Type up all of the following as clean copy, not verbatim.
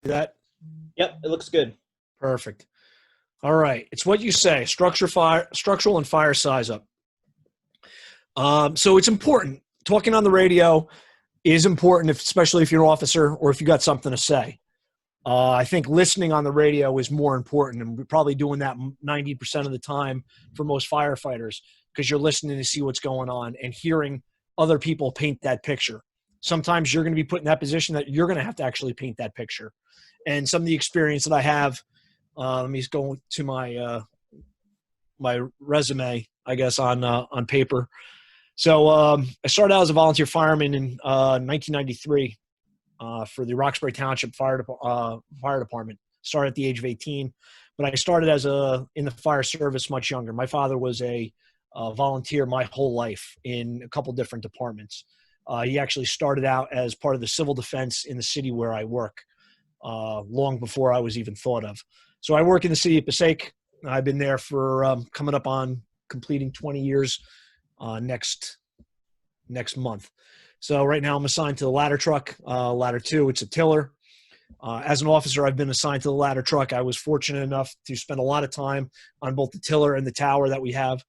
that? Yep, it looks good. Perfect. All right. It's what you say. Structural and fire size up. So it's important. Talking on the radio is important, especially if you're an officer or if you got something to say. I think listening on the radio is more important, and we're probably doing that 90% of the time for most firefighters, because you're listening to see what's going on and hearing other people paint that picture. Sometimes you're going to be put in that position that you're going to have to actually paint that picture. And some of the experience that I have, let me go to my my resume, I guess, on paper. So I started out as a volunteer fireman in 1993 for the Roxbury Township Fire Department. Started at the age of 18, but I started in the fire service much younger. My father was a volunteer my whole life in a couple different departments. He actually started out as part of the civil defense in the city where I work, long before I was even thought of. So I work in the city of Passaic. I've been there for coming up on completing 20 years next month. So right now I'm assigned to the ladder truck, ladder 2. It's a tiller. As an officer, I've been assigned to the ladder truck. I was fortunate enough to spend a lot of time on both the tiller and the tower that we have.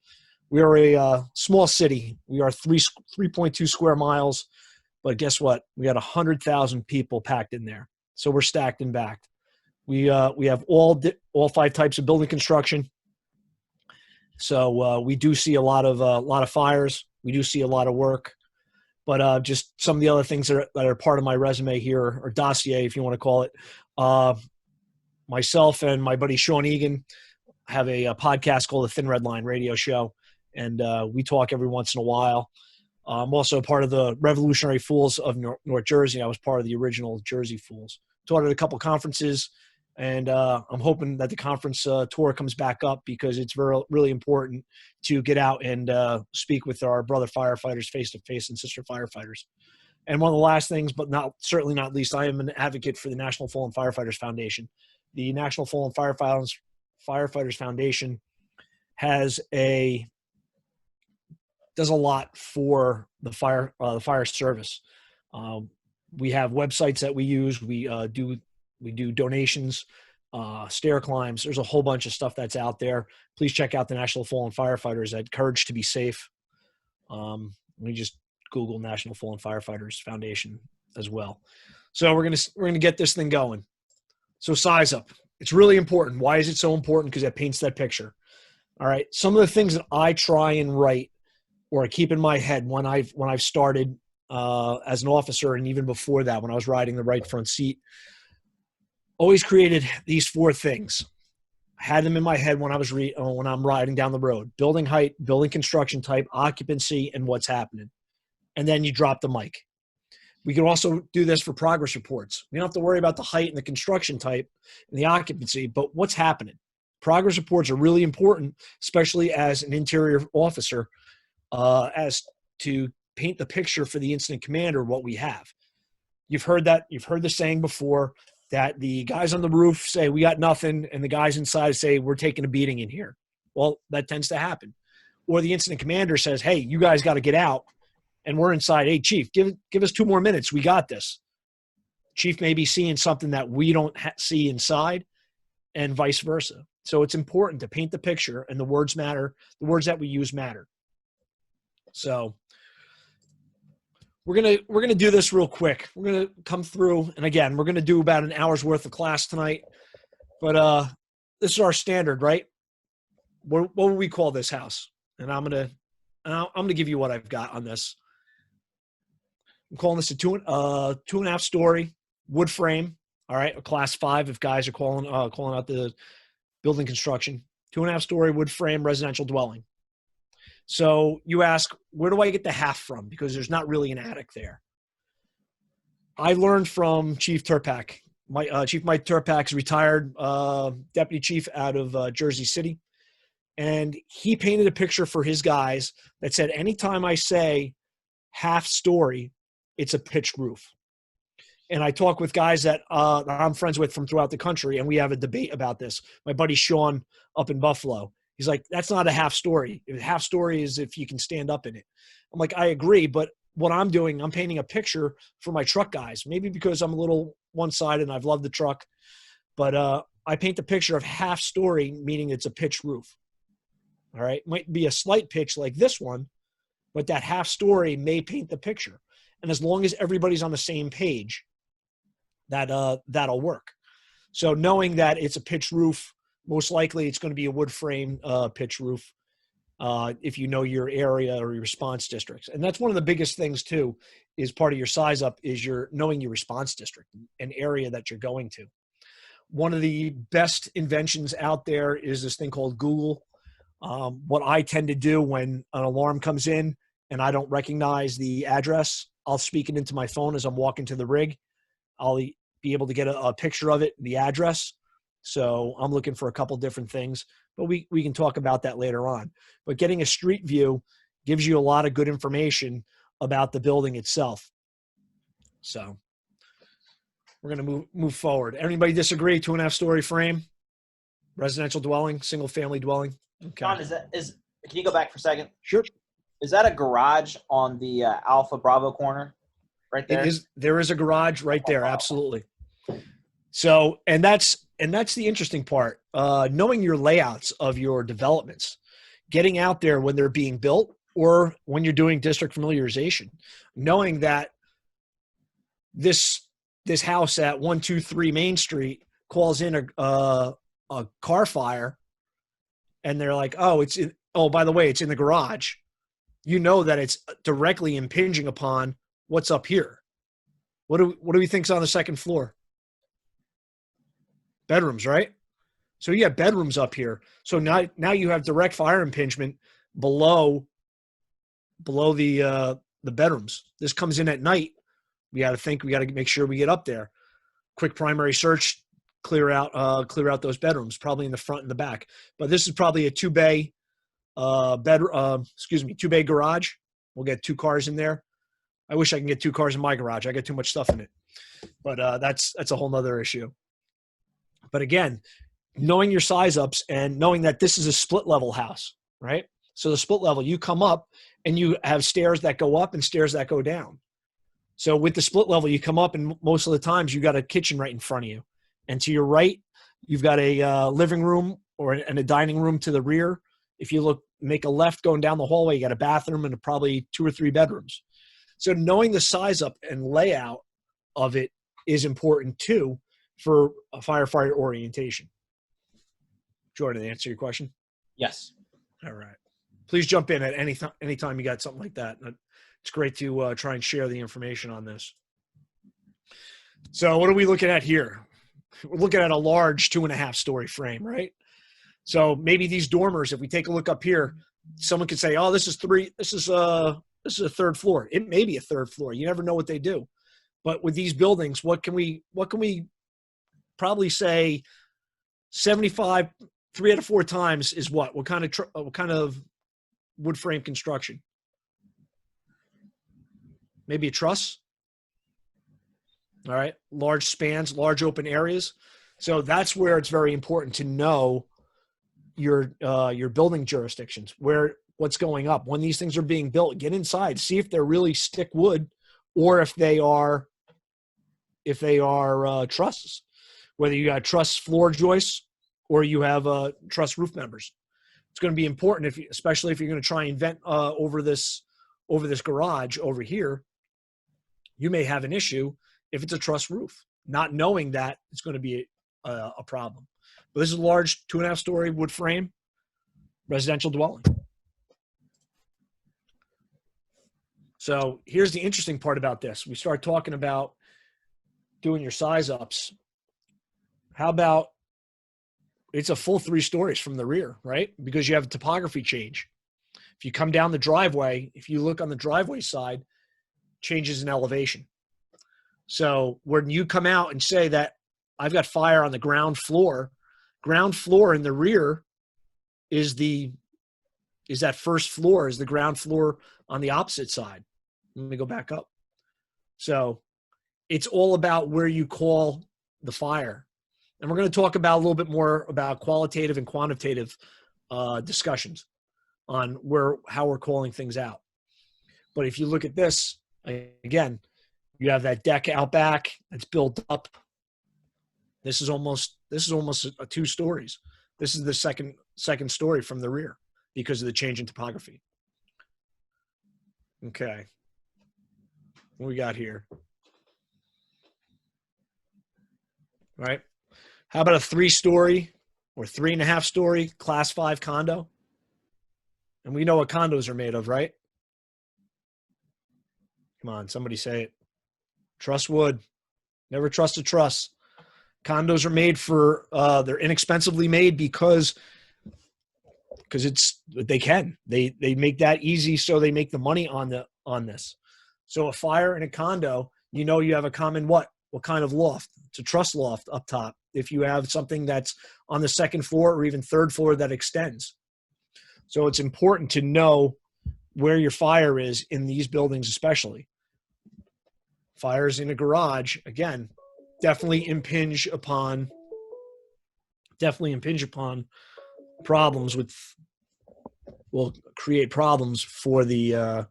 We are a small city. We are 3.2 square miles, but guess what? We got 100,000 people packed in there. So we're stacked and backed. We have all 5 types of building construction. So we do see a lot of fires. We do see a lot of work. But just some of the other things that are part of my resume here, or dossier, if you want to call it. Myself and my buddy Sean Egan have a podcast called The Thin Red Line Radio Show, and we talk every once in a while. I'm also part of the Revolutionary Fools of North Jersey. I was part of the original Jersey Fools. Taught at a couple conferences, and I'm hoping that the conference tour comes back up, because it's really important to get out and speak with our brother firefighters face-to-face and sister firefighters. And one of the last things, but certainly not least, I am an advocate for the National Fallen Firefighters Foundation. The National Fallen Firefighters Foundation does a lot for the fire service. We have websites that we use. We do donations, stair climbs. There's a whole bunch of stuff that's out there. Please check out the National Fallen Firefighters at Courage to Be Safe. We just Google National Fallen Firefighters Foundation as well. So we're gonna get this thing going. So size up. It's really important. Why is it so important? Because it paints that picture. All right. Some of the things that I try and write or I keep in my head when I've started as an officer, and even before that, when I was riding the right front seat, always created these 4 things. I had them in my head when I'm riding down the road: building height, building construction type, occupancy, and what's happening. And then you drop the mic. We can also do this for progress reports. We don't have to worry about the height and the construction type and the occupancy, but what's happening. Progress reports are really important, especially as an interior officer, as to paint the picture for the incident commander what we have. You've heard the saying before, that the guys on the roof say we got nothing, and the guys inside say we're taking a beating in here. Well, that tends to happen. Or the incident commander says, hey, you guys got to get out, and we're inside. Hey, chief, give us 2 more minutes. We got this. Chief may be seeing something that we don't see inside, and vice versa. So it's important to paint the picture, and the words matter. The words that we use matter. So we're gonna do this real quick. We're gonna come through, and again, we're gonna do about an hour's worth of class tonight. But this is our standard, right? What would we call this house? And I'm gonna give you what I've got on this. I'm calling this a 2.5 story wood frame. All right, a class 5 if guys are calling out the building construction. 2.5 story wood frame residential dwelling. So you ask, where do I get the half from? Because there's not really an attic there. I learned from Chief Turpak. Chief Mike Turpak is retired deputy chief out of Jersey City. And he painted a picture for his guys that said, anytime I say half story, it's a pitched roof. And I talk with guys that I'm friends with from throughout the country, and we have a debate about this. My buddy Sean up in Buffalo, he's like, that's not a half story. A half story is if you can stand up in it. I'm like, I agree, but what I'm doing, I'm painting a picture for my truck guys, maybe because I'm a little one-sided and I've loved the truck, but I paint the picture of half story, meaning it's a pitched roof. All right. It might be a slight pitch like this one, but that half story may paint the picture. And as long as everybody's on the same page, that'll work. So knowing that it's a pitched roof, most likely it's going to be a wood frame pitch roof if you know your area or your response districts. And that's one of the biggest things too, is part of your size up is your knowing your response district and area that you're going to. One of the best inventions out there is this thing called Google. What I tend to do when an alarm comes in and I don't recognize the address, I'll speak it into my phone as I'm walking to the rig. I'll be able to get a picture of it, the address. So I'm looking for a couple different things, but we can talk about that later on. But getting a street view gives you a lot of good information about the building itself. So we're going to move forward. Anybody disagree? 2.5 story frame, residential dwelling, single family dwelling. Okay. John, can you go back for a second? Sure. Is that a garage on the Alpha Bravo corner right there? It is. There is a garage right there. Absolutely. So, and that's the interesting part, knowing your layouts of your developments, getting out there when they're being built or when you're doing district familiarization, knowing that this house at 123 Main Street calls in a car fire and they're like, oh, by the way, it's in the garage. You know that it's directly impinging upon what's up here. What do we think's on the second floor? Bedrooms, right? So you have bedrooms up here. So now you have direct fire impingement below the bedrooms. This comes in at night. We got to make sure we get up there. Quick primary search, clear out those bedrooms, probably in the front and the back. But this is probably a 2-bay garage. We'll get 2 cars in there. I wish I can get 2 cars in my garage. I got too much stuff in it. But that's a whole nother issue. But again, knowing your size ups and knowing that this is a split level house, right? So the split level, you come up and you have stairs that go up and stairs that go down. So with the split level, you come up and most of the times you got a kitchen right in front of you. And to your right, you've got a living room and a dining room to the rear. If you make a left going down the hallway, you got a bathroom and probably 2 or 3 bedrooms. So knowing the size up and layout of it is important too for a firefighter orientation. Jordan, to answer your question? Yes. All right. Please jump in at any time you got something like that. It's great to try and share the information on this. So what are we looking at here? We're looking at a large 2.5 story frame, right? So maybe these dormers, if we take a look up here, someone could say, oh, this is a 3rd floor. It may be a 3rd floor. You never know what they do. But with these buildings, what can we probably say 75, 3 out of 4 times is what? What kind of wood frame construction? Maybe a truss. All right. Large spans, large open areas. So that's where it's very important to know your building jurisdictions, what's going up. When these things are being built, get inside, see if they're really stick wood or if they are trusses, whether you got truss floor joists or you have truss roof members. It's going to be important especially if you're going to try and vent over this garage over here. You may have an issue if it's a truss roof, not knowing that it's going to be a problem. But this is a large 2.5 story wood frame residential dwelling. So here's the interesting part about this. We start talking about doing your size ups. How about it's a full 3 stories from the rear, right? Because you have a topography change. If you come down the driveway, if you look on the driveway side, changes in elevation. So when you come out and say that I've got fire on the ground floor in the rear is that first floor, is the ground floor on the opposite side. Let me go back up. So it's all about where you call the fire. And we're going to talk about a little bit more about qualitative and quantitative discussions on how we're calling things out. But if you look at this, Again, you have that deck out back that's built up. This is almost a 2 stories. This is the second story from the rear because of the change in topography. Okay. What we got here? All right. How about a 3-story or 3.5-story class 5 condo? And we know what condos are made of, right? Come on, somebody say it. Truss wood. Never trust a truss. Condos are made for they're inexpensively made because they can. They make that easy, so they make the money on this. So a fire in a condo, you have a common what kind of loft? It's a truss loft up top. If you have something that's on the second floor or even third floor that extends. So it's important to know where your fire is in these buildings, especially. Fires in a garage, again, definitely impinge upon problems will create problems for the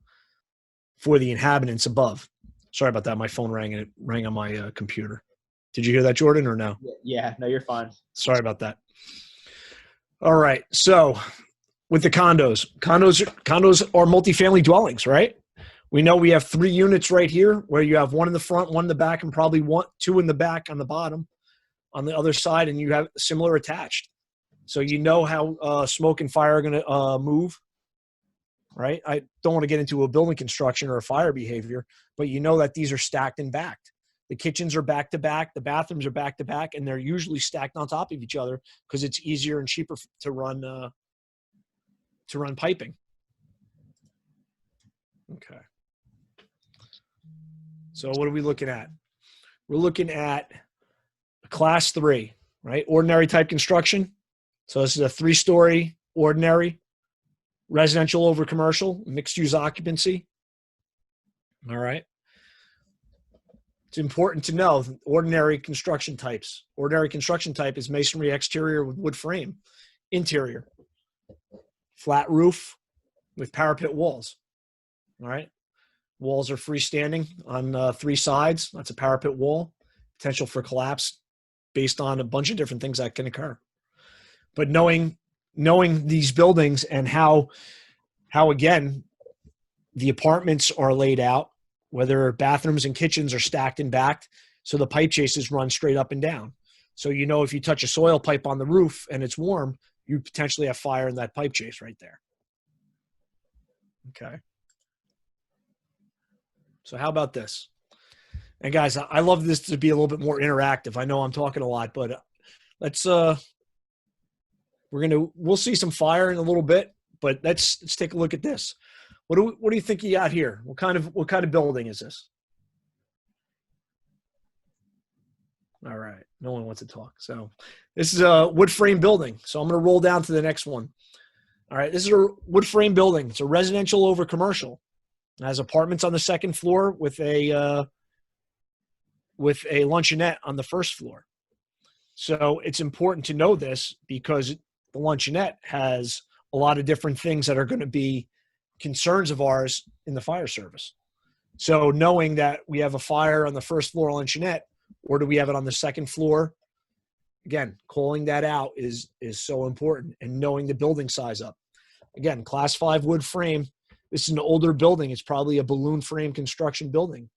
inhabitants above. Sorry about that. My phone rang and it rang on my computer. Did you hear that, Jordan, or no? Yeah, no, you're fine. Sorry about that. All right. So with the condos are multifamily dwellings, right? We know we have 3 units right here where you have one in the front, one in the back, and probably 2 in the back on the bottom on the other side, and you have similar attached. So how smoke and fire are going to move, right? I don't want to get into a building construction or a fire behavior, but that these are stacked and backed. The kitchens are back to back, the bathrooms are back to back, and they're usually stacked on top of each other because it's easier and cheaper to run piping. Okay. So what are we looking at? We're looking at class 3, right? Ordinary type construction. So this is a 3-story ordinary, residential over commercial, mixed use occupancy. All right. It's important to know ordinary construction types. Ordinary construction type is masonry exterior with wood frame. Interior, flat roof with parapet walls. All right. Walls are freestanding on 3 sides. That's a parapet wall. Potential for collapse based on a bunch of different things that can occur. But knowing these buildings and how again the apartments are laid out, whether bathrooms and kitchens are stacked and backed, so the pipe chases run straight up and down. So if you touch a soil pipe on the roof and it's warm, you potentially have fire in that pipe chase right there. Okay. So how about this? And guys, I love this to be a little bit more interactive. I know I'm talking a lot, but we'll see some fire in a little bit, but let's take a look at this. What do you think you got here? What kind of building is this? All right. No one wants to talk. So this is a wood frame building. So I'm going to roll down to the next one. All right. This is a wood frame building. It's a residential over commercial. It has apartments on the second floor with a luncheonette on the first floor. So it's important to know this because the luncheonette has a lot of different things that are going to be concerns of ours in the fire service. So knowing that we have a fire on the first floor luncheonette, or do we have it on the second floor? Again, calling that out is so important, and knowing the building size up. Again, class 5 wood frame. This is an older building. It's probably a balloon frame construction building.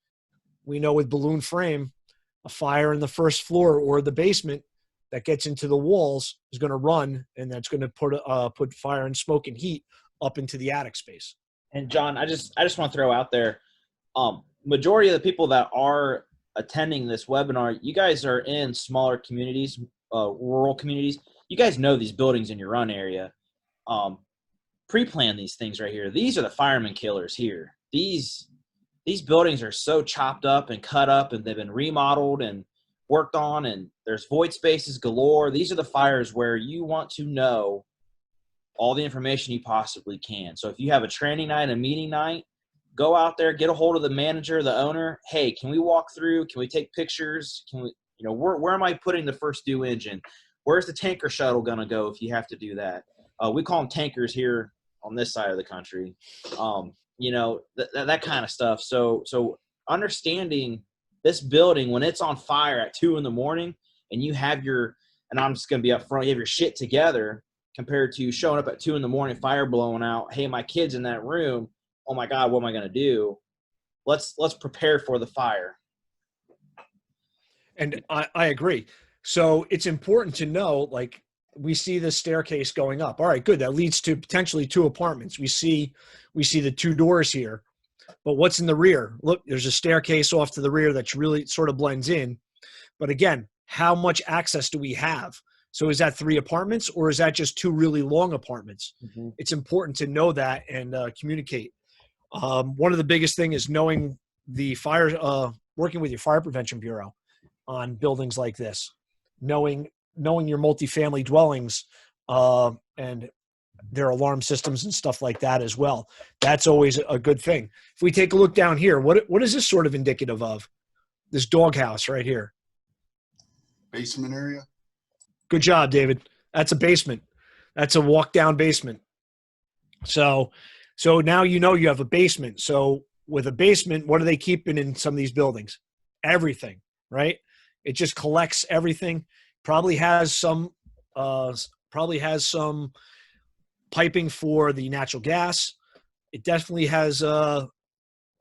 We know with balloon frame, a fire in the first floor or the basement that gets into the walls is going to run, and that's going to put fire and smoke and heat up into the attic space. And John, I just want to throw out there, majority of the people that are attending this webinar, you guys are in smaller communities, rural communities. You guys know these buildings in your run area. Pre-plan these things right here. These are the fireman killers here. These buildings are so chopped up and cut up, and they've been remodeled and worked on, and there's void spaces galore. These are the fires where you want to know all the information you possibly can. So if you have a training night, a meeting night, go out there, get a hold of the manager, the owner. Hey, can we walk through? Can we take pictures? Can we, where am I putting the first due engine? Where's the tanker shuttle going to go if you have to do that? We call them tankers here on this side of the country. that kind of stuff. So understanding this building when it's on fire at 2 a.m. and you have and I'm just going to be up front, you have your shit together compared to showing up at 2 a.m, fire blowing out. Hey, my kid's in that room. Oh my God, what am I going to do? Let's prepare for the fire. And I agree. So it's important to know, like, we see the staircase going up. All right, good. That leads to potentially 2 apartments. We see the 2 doors here, but what's in the rear? Look, there's a staircase off to the rear that's really sort of blends in. But again, how much access do we have? So is that 3 apartments, or is that just 2 really long apartments? Mm-hmm. It's important to know that and communicate. One of the biggest thing is knowing the fire, working with your fire prevention bureau on buildings like this, knowing your multifamily dwellings and their alarm systems and stuff like that as well. That's always a good thing. If we take a look down here, what is this sort of indicative of? This doghouse right here. Basement area. Good job, David. That's a basement. That's a walk down basement. So now you have a basement. So with a basement, what are they keeping in some of these buildings? Everything, right? It just collects everything. Probably has some piping for the natural gas. It definitely has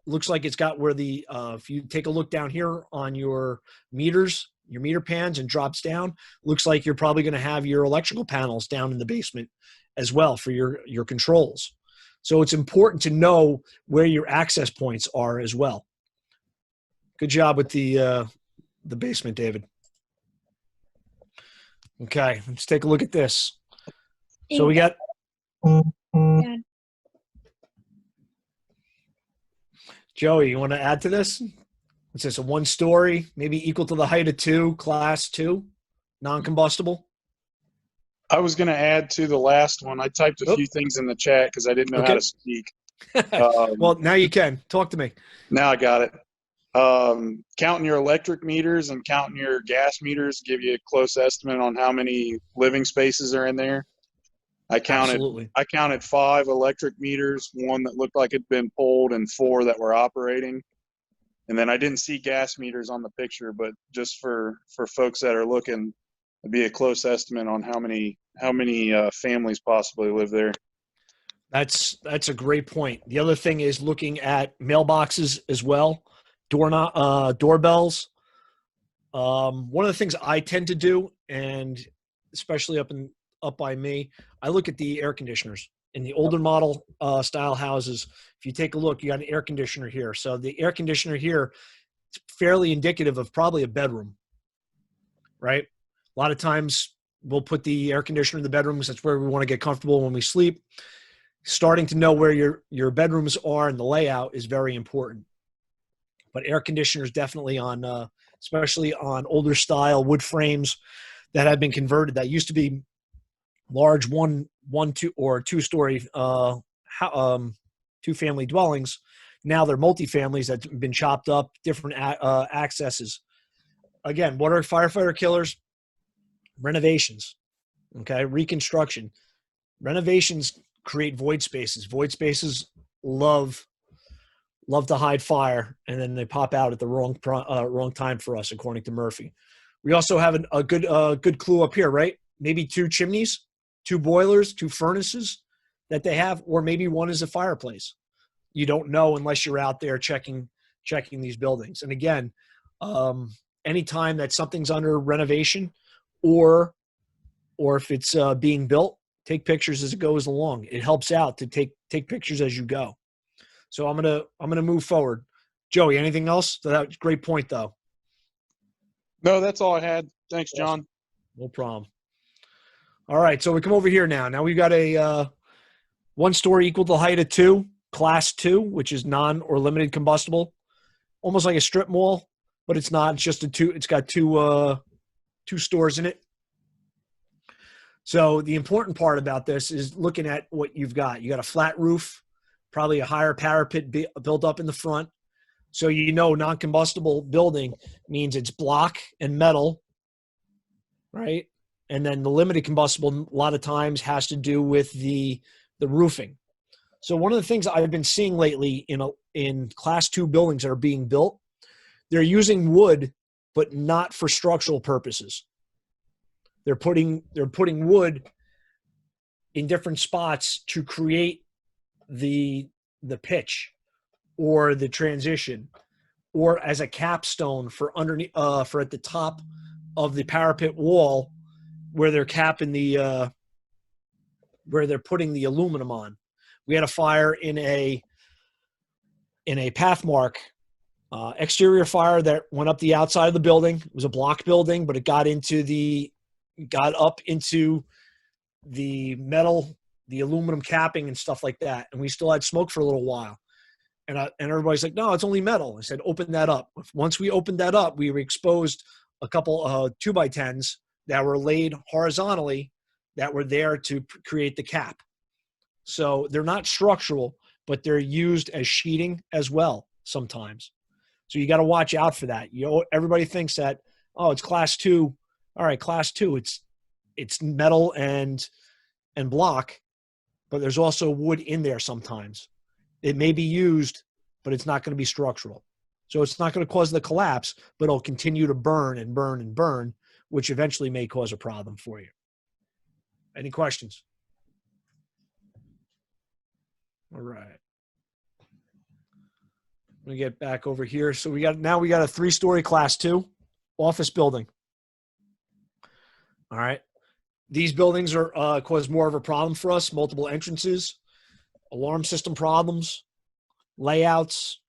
looks like it's got where the if you take a look down here on your meters, your meter pans, and drops down, looks like you're probably going to have your electrical panels down in the basement as well for your controls. So it's important to know where your access points are as well. Good job with the basement, David. Okay, let's take a look at this. So we got Joey, you want to add to this? Is this a 1-story, maybe equal to the height of 2, class 2, non-combustible? I was going to add to the last one. I typed a few things in the chat because I didn't know how to speak. Well, now you can. Talk to me. Now I got it. Counting your electric meters and counting your gas meters give you a close estimate on how many living spaces are in there. I counted 5 electric meters, 1 that looked like it'd been pulled, and 4 that were operating. And then I didn't see gas meters on the picture, but just for folks that are looking, it'd be a close estimate on how many families possibly live there. That's a great point. The other thing is looking at mailboxes as well, doorbells. One of the things I tend to do, and especially up by me, I look at the air conditioners in the older model style houses. If you take a look, you got an air conditioner here. So the air conditioner here is fairly indicative of probably a bedroom, right? A lot of times we'll put the air conditioner in the bedrooms. That's where we want to get comfortable when we sleep. Starting to know where your bedrooms are and the layout is very important. But air conditioners definitely on, especially on older style wood frames that have been converted. That used to be large 2 or 2-story 2-family dwellings. Now they're multifamilies that have been chopped up, different accesses. Again, what are firefighter killers? Renovations, okay, reconstruction. Renovations create void spaces. Void spaces love to hide fire, and then they pop out at the wrong time for us, according to Murphy. We also have a good clue up here, right? Maybe 2 chimneys, 2 boilers, 2 furnaces that they have, or maybe 1 is a fireplace. You don't know unless you're out there checking these buildings. And again, anytime that something's under renovation, or if it's being built, take pictures as it goes along. It helps out to take pictures as you go. So I'm gonna move forward. Joey, anything else? That was a great point, though. No, that's all I had. Thanks, John. No problem. All right, so we come over here now. Now we've got a 1-story equal to the height of 2, class 2, which is non or limited combustible, almost like a strip mall, but it's not. It's just it's got two stores in it. So the important part about this is looking at what you've got. You got a flat roof, probably a higher parapet built up in the front. So non-combustible building means it's block and metal, right? And then the limited combustible a lot of times has to do with the roofing. So one of the things I've been seeing lately in class 2 buildings that are being built, they're using wood, but not for structural purposes. They're putting wood in different spots to create the pitch or the transition, or as a capstone for underneath, for at the top of the parapet wall, where they're capping where they're putting the aluminum on. We had a fire in a Pathmark exterior fire that went up the outside of the building. It was a block building, but it got up into the metal, the aluminum capping and stuff like that. And we still had smoke for a little while. And everybody's like, no, it's only metal. I said, open that up. Once we opened that up, we exposed a couple 2x10s that were laid horizontally that were there to create the cap. So they're not structural, but they're used as sheeting as well sometimes. So you got to watch out for that. Everybody thinks that, oh, it's class 2. All right, class 2, it's metal and block, but there's also wood in there sometimes. It may be used, but it's not going to be structural. So it's not going to cause the collapse, but it'll continue to burn and burn and burn, which eventually may cause a problem for you. Any questions? All right. Let me get back over here. So we got a 3-story class 2 office building. All right. These buildings are cause more of a problem for us. Multiple entrances, alarm system problems, layouts,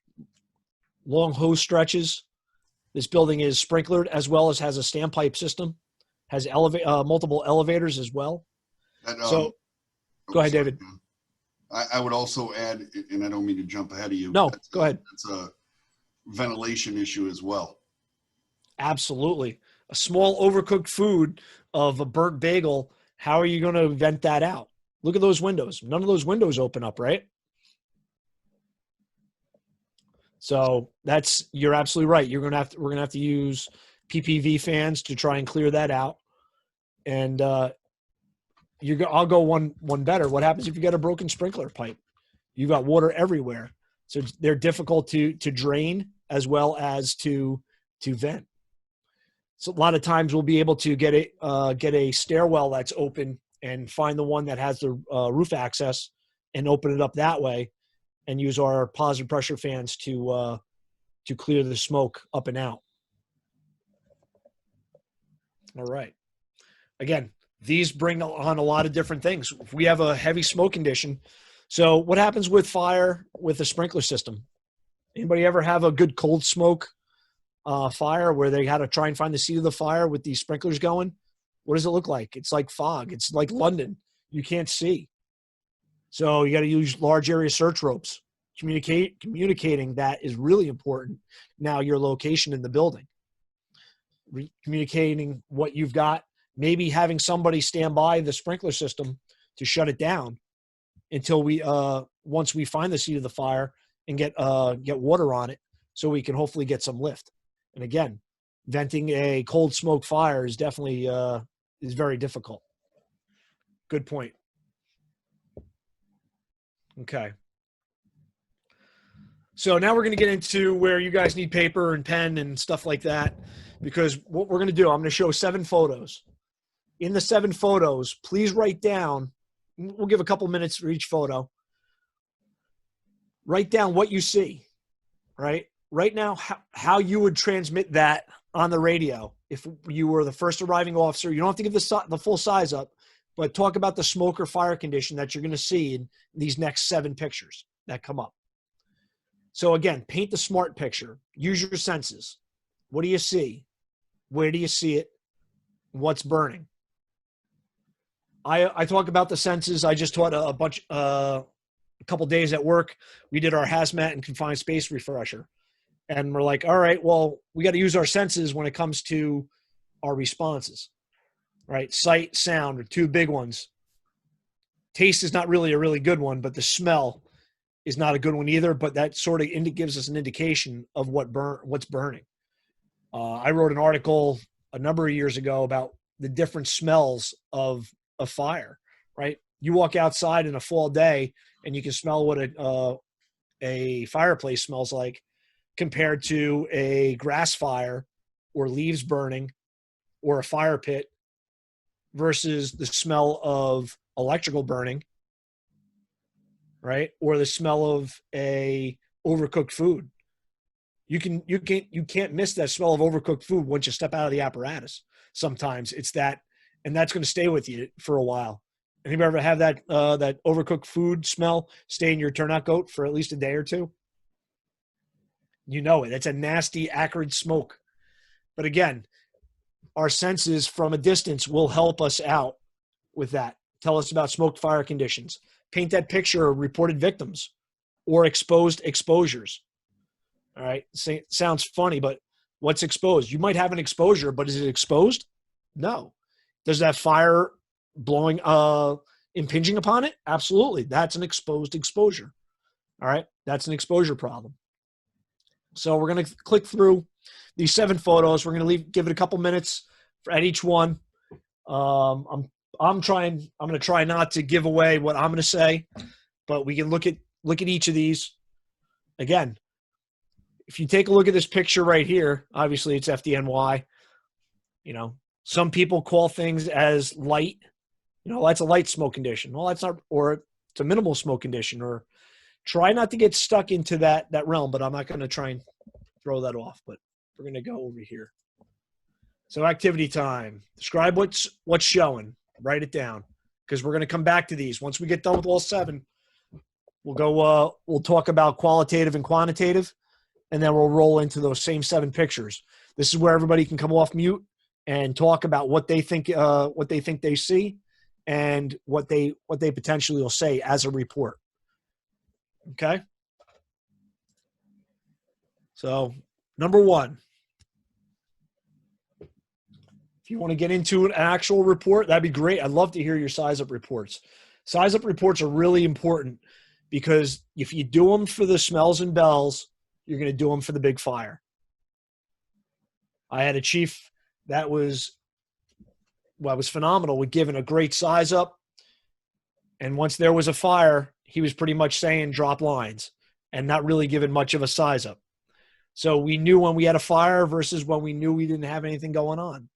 long hose stretches. This building is sprinklered as well as has a standpipe system, has multiple elevators as well. Go ahead, David. I would also add, and I don't mean to jump ahead of you. No, go ahead. It's a ventilation issue as well. Absolutely. A small overcooked food of a burnt bagel, how are you going to vent that out? Look at those windows. None of those windows open up, right? So you're absolutely right. We're going to have to use PPV fans to try and clear that out. And I'll go one better. What happens if you get a broken sprinkler pipe? You've got water everywhere. So they're difficult to drain as well as to vent. So a lot of times we'll be able to get a stairwell that's open and find the one that has the roof access and open it up that way and use our positive pressure fans to clear the smoke up and out. All right. Again, these bring on a lot of different things. If we have a heavy smoke condition, so what happens with fire with a sprinkler system? Anybody ever have a good cold smoke fire where they had to try and find the seat of the fire with these sprinklers going? What does it look like? It's like fog. It's like London. You can't see. So you got to use large area search ropes. Communicating that is really important. Now your location in the building. Communicating what you've got. Maybe having somebody stand by the sprinkler system to shut it down until once we find the seat of the fire and get water on it, so we can hopefully get some lift. And again, venting a cold smoke fire is definitely is very difficult. Good point. Okay. So now we're going to get into where you guys need paper and pen and stuff like that, because what we're going to do, I'm going to show 7 photos. In the 7 photos, please write down, we'll give a couple minutes for each photo. Write down what you see, right? Right now, how you would transmit that on the radio if you were the first arriving officer. You don't have to give the full size up, but talk about the smoke or fire condition that you're going to see in these next 7 pictures that come up. So again, paint the SMART picture. Use your senses. What do you see? Where do you see it? What's burning? I talk about the senses. I just taught a couple days at work. We did our hazmat and confined space refresher. And we're like, all right, well, we got to use our senses when it comes to our responses, right? Sight, sound are 2 big ones. Taste is not really a really good one, but the smell is not a good one either. But that sort of gives us an indication of what's burning. I wrote an article a number of years ago about the different smells of a fire, right? You walk outside in a fall day and you can smell what a fireplace smells like compared to a grass fire or leaves burning or a fire pit versus the smell of electrical burning, right? Or the smell of a overcooked food. You can't miss that smell of overcooked food once you step out of the apparatus. Sometimes it's that, and that's going to stay with you for a while. Anybody ever have that that overcooked food smell stay in your turnout goat for at least a day or two? You know it. It's a nasty, acrid smoke. But again, our senses from a distance will help us out with that. Tell us about smoked fire conditions. Paint that picture of reported victims or exposed exposures. All right. Sounds funny, but what's exposed? You might have an exposure, but is it exposed? No. Does that fire blowing, impinging upon it? Absolutely. That's an exposed exposure. All right. That's an exposure problem. So we're going to click through these 7 photos. We're going to give it a couple minutes at each one. I'm going to try not to give away what I'm going to say, but we can look at each of these. Again, if you take a look at this picture right here, obviously it's FDNY. You know, some people call things as light. You know, that's a light smoke condition. Well, that's not, or it's a minimal smoke condition, or try not to get stuck into that realm, but I'm not going to try and throw that off, but we're going to go over here. So activity time. Describe what's showing. Write it down because we're going to come back to these. Once we get done with all 7, we'll go, we'll talk about qualitative and quantitative, and then we'll roll into those same 7 pictures. This is where everybody can come off mute and talk about what they think they see and what they potentially will say as a report. Okay? So, number 1. If you want to get into an actual report, that'd be great. I'd love to hear your size-up reports. Size-up reports are really important because if you do them for the smells and bells, you're going to do them for the big fire. I had a chief that was phenomenal with giving a great size-up, and once there was a fire, he was pretty much saying drop lines and not really giving much of a size-up. So we knew when we had a fire versus when we knew we didn't have anything going on.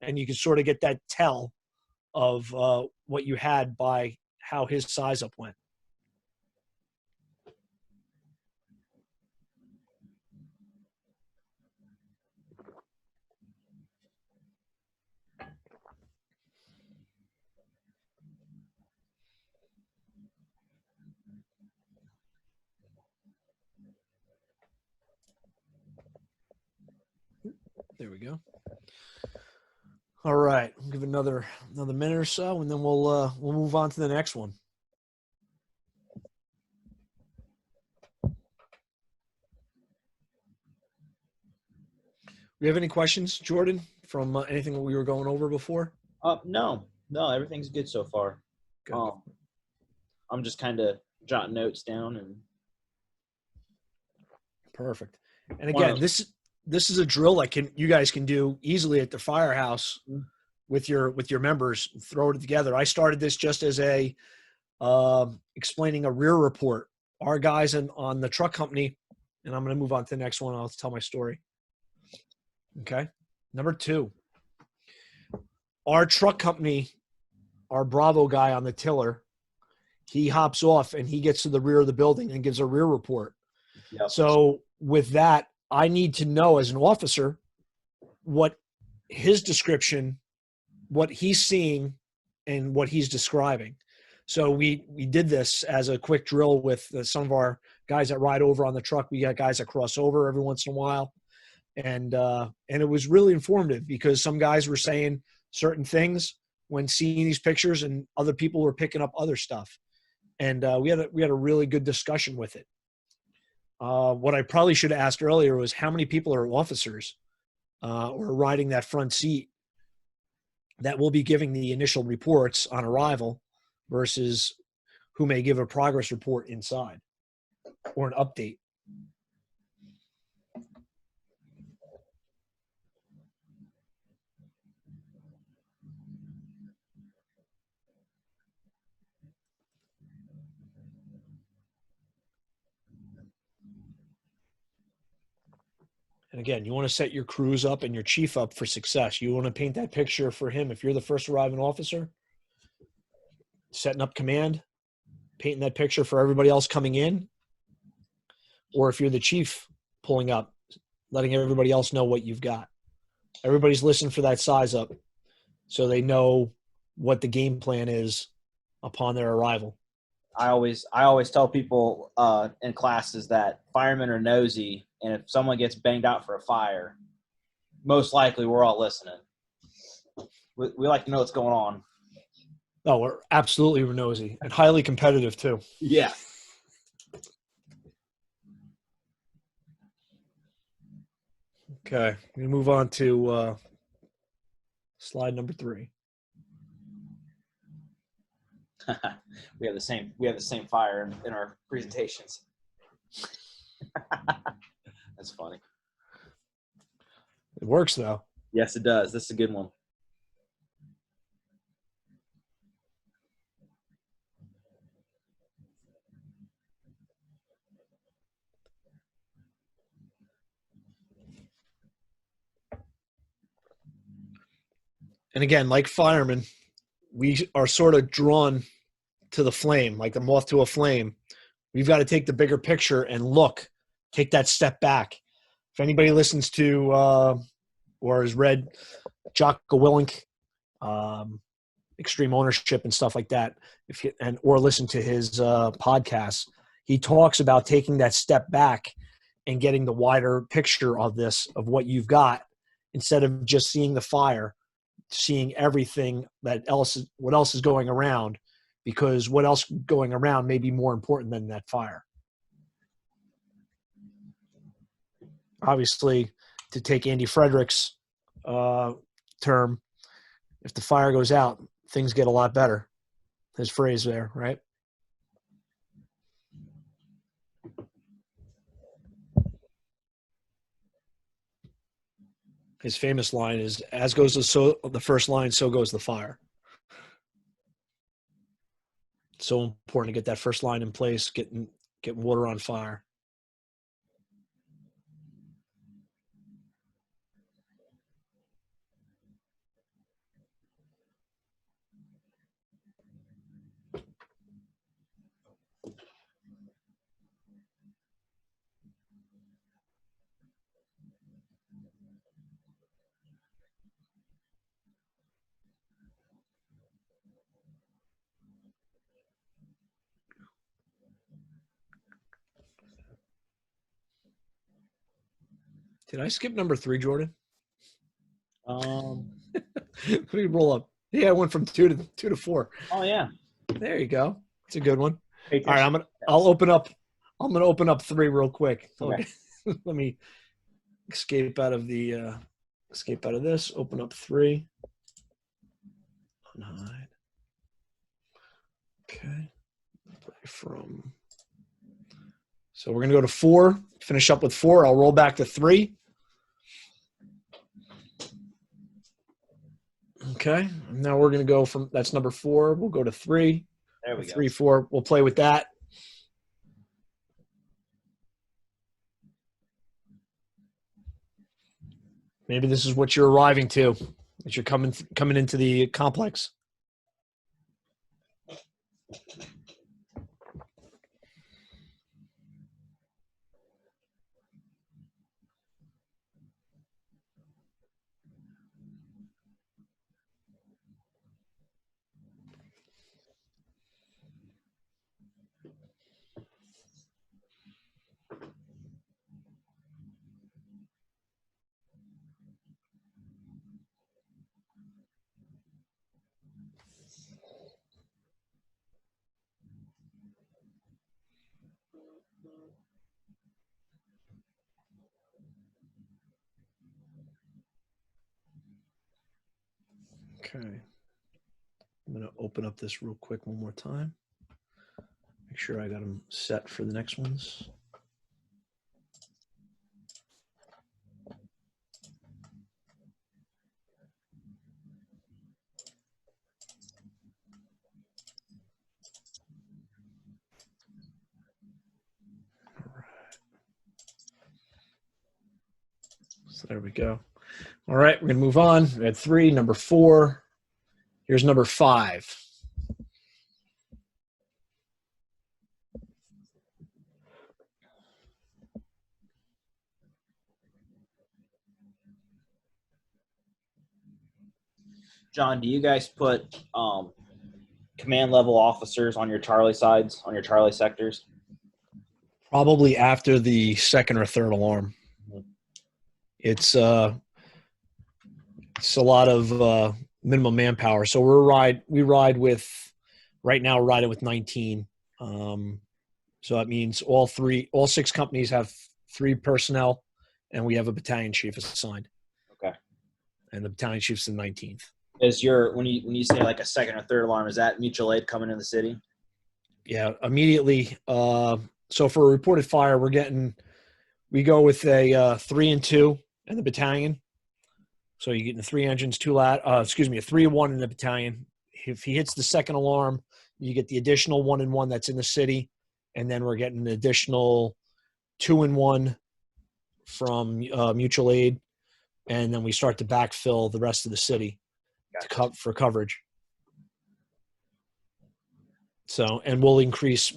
And you can sort of get that tell of what you had by how his size up went. There we go. All right, we'll give it another minute or so, and then we'll move on to the next one. We have any questions, Jordan, from anything that we were going over before? No, everything's good so far. Good. I'm just kind of jotting notes down and. Perfect. And again, this is a drill that you guys can do easily at the firehouse with your members. Throw it together. I started this just as a explaining a rear report. Our guys on the truck company, and I'm going to move on to the next one. I'll tell my story. Okay. Number 2, our truck company, our Bravo guy on the tiller, he hops off and he gets to the rear of the building and gives a rear report. Yep. So with that, I need to know as an officer what his description, what he's seeing, and what he's describing. So we did this as a quick drill with some of our guys that ride over on the truck. We got guys that cross over every once in a while. And it was really informative because some guys were saying certain things when seeing these pictures and other people were picking up other stuff. And we had a really good discussion with it. What I probably should have asked earlier was how many people are officers or riding that front seat that will be giving the initial reports on arrival versus who may give a progress report inside or an update. And again, you want to set your crews up and your chief up for success. You want to paint that picture for him. If you're the first arriving officer, setting up command, painting that picture for everybody else coming in. Or if you're the chief pulling up, letting everybody else know what you've got. Everybody's listening for that size up so they know what the game plan is upon their arrival. I always tell people in classes that firemen are nosy, and if someone gets banged out for a fire, most likely we're all listening. We like to know what's going on. Oh, we're absolutely nosy and highly competitive too. Yeah. Okay, we move on to slide number 3. we have the same fire in our presentations. That's funny. It works though. Yes, it does. This is a good one. And again, like firemen, we are sort of drawn to the flame, like the moth to a flame. We've got to take the bigger picture and look, take that step back. If anybody listens to or has read Jocko Willink, Extreme Ownership and stuff like that, or listen to his podcasts, he talks about taking that step back and getting the wider picture of this, of what you've got, instead of just seeing the fire, seeing everything what else is going around, because what else going around may be more important than that fire. Obviously, to take Andy Frederick's term, if the fire goes out, things get a lot better. His phrase there, right? His famous line is, "As goes the first line, so goes the fire." It's so important to get that first line in place, getting water on fire. Did I skip number 3, Jordan? Let me roll up. Yeah, I went from 2 to 4. Oh yeah. There you go. It's a good one. Hey, All right, I'm gonna open up 3 real quick. Okay. Let me escape out of this. Open up 3. Unhide. Okay. So we're gonna go to 4. Finish up with 4. I'll roll back to 3. Okay. Now we're gonna go from that's number 4. We'll go to 3. There we go. 3, 4. We'll play with that. Maybe this is what you're arriving to as you're coming into the complex. Okay. I'm going to open up this real quick one more time. Make sure I got them set for the next ones. All right. So there we go. All right, we're going to move on. We had 3, number 4. Here's number 5. John, do you guys put command level officers on your Charlie sides, on your Charlie sectors? Probably after the second or third alarm. It's a lot of minimum manpower. So we ride with right now we're riding with 19. So that means all 6 companies have 3 personnel, and we have a battalion chief assigned. Okay. And the battalion chief's the 19th. Is when you say like a second or third alarm, is that mutual aid coming in the city? Yeah, immediately. So for a reported fire, we go with a 3 and 2 in the battalion. So you're getting 3 engines, 2 a 3 and 1 in the battalion. If he hits the second alarm, you get the additional 1 and 1 that's in the city, and then we're getting an additional 2 and 1 from mutual aid, and then we start to backfill the rest of the city for coverage. So, and we'll increase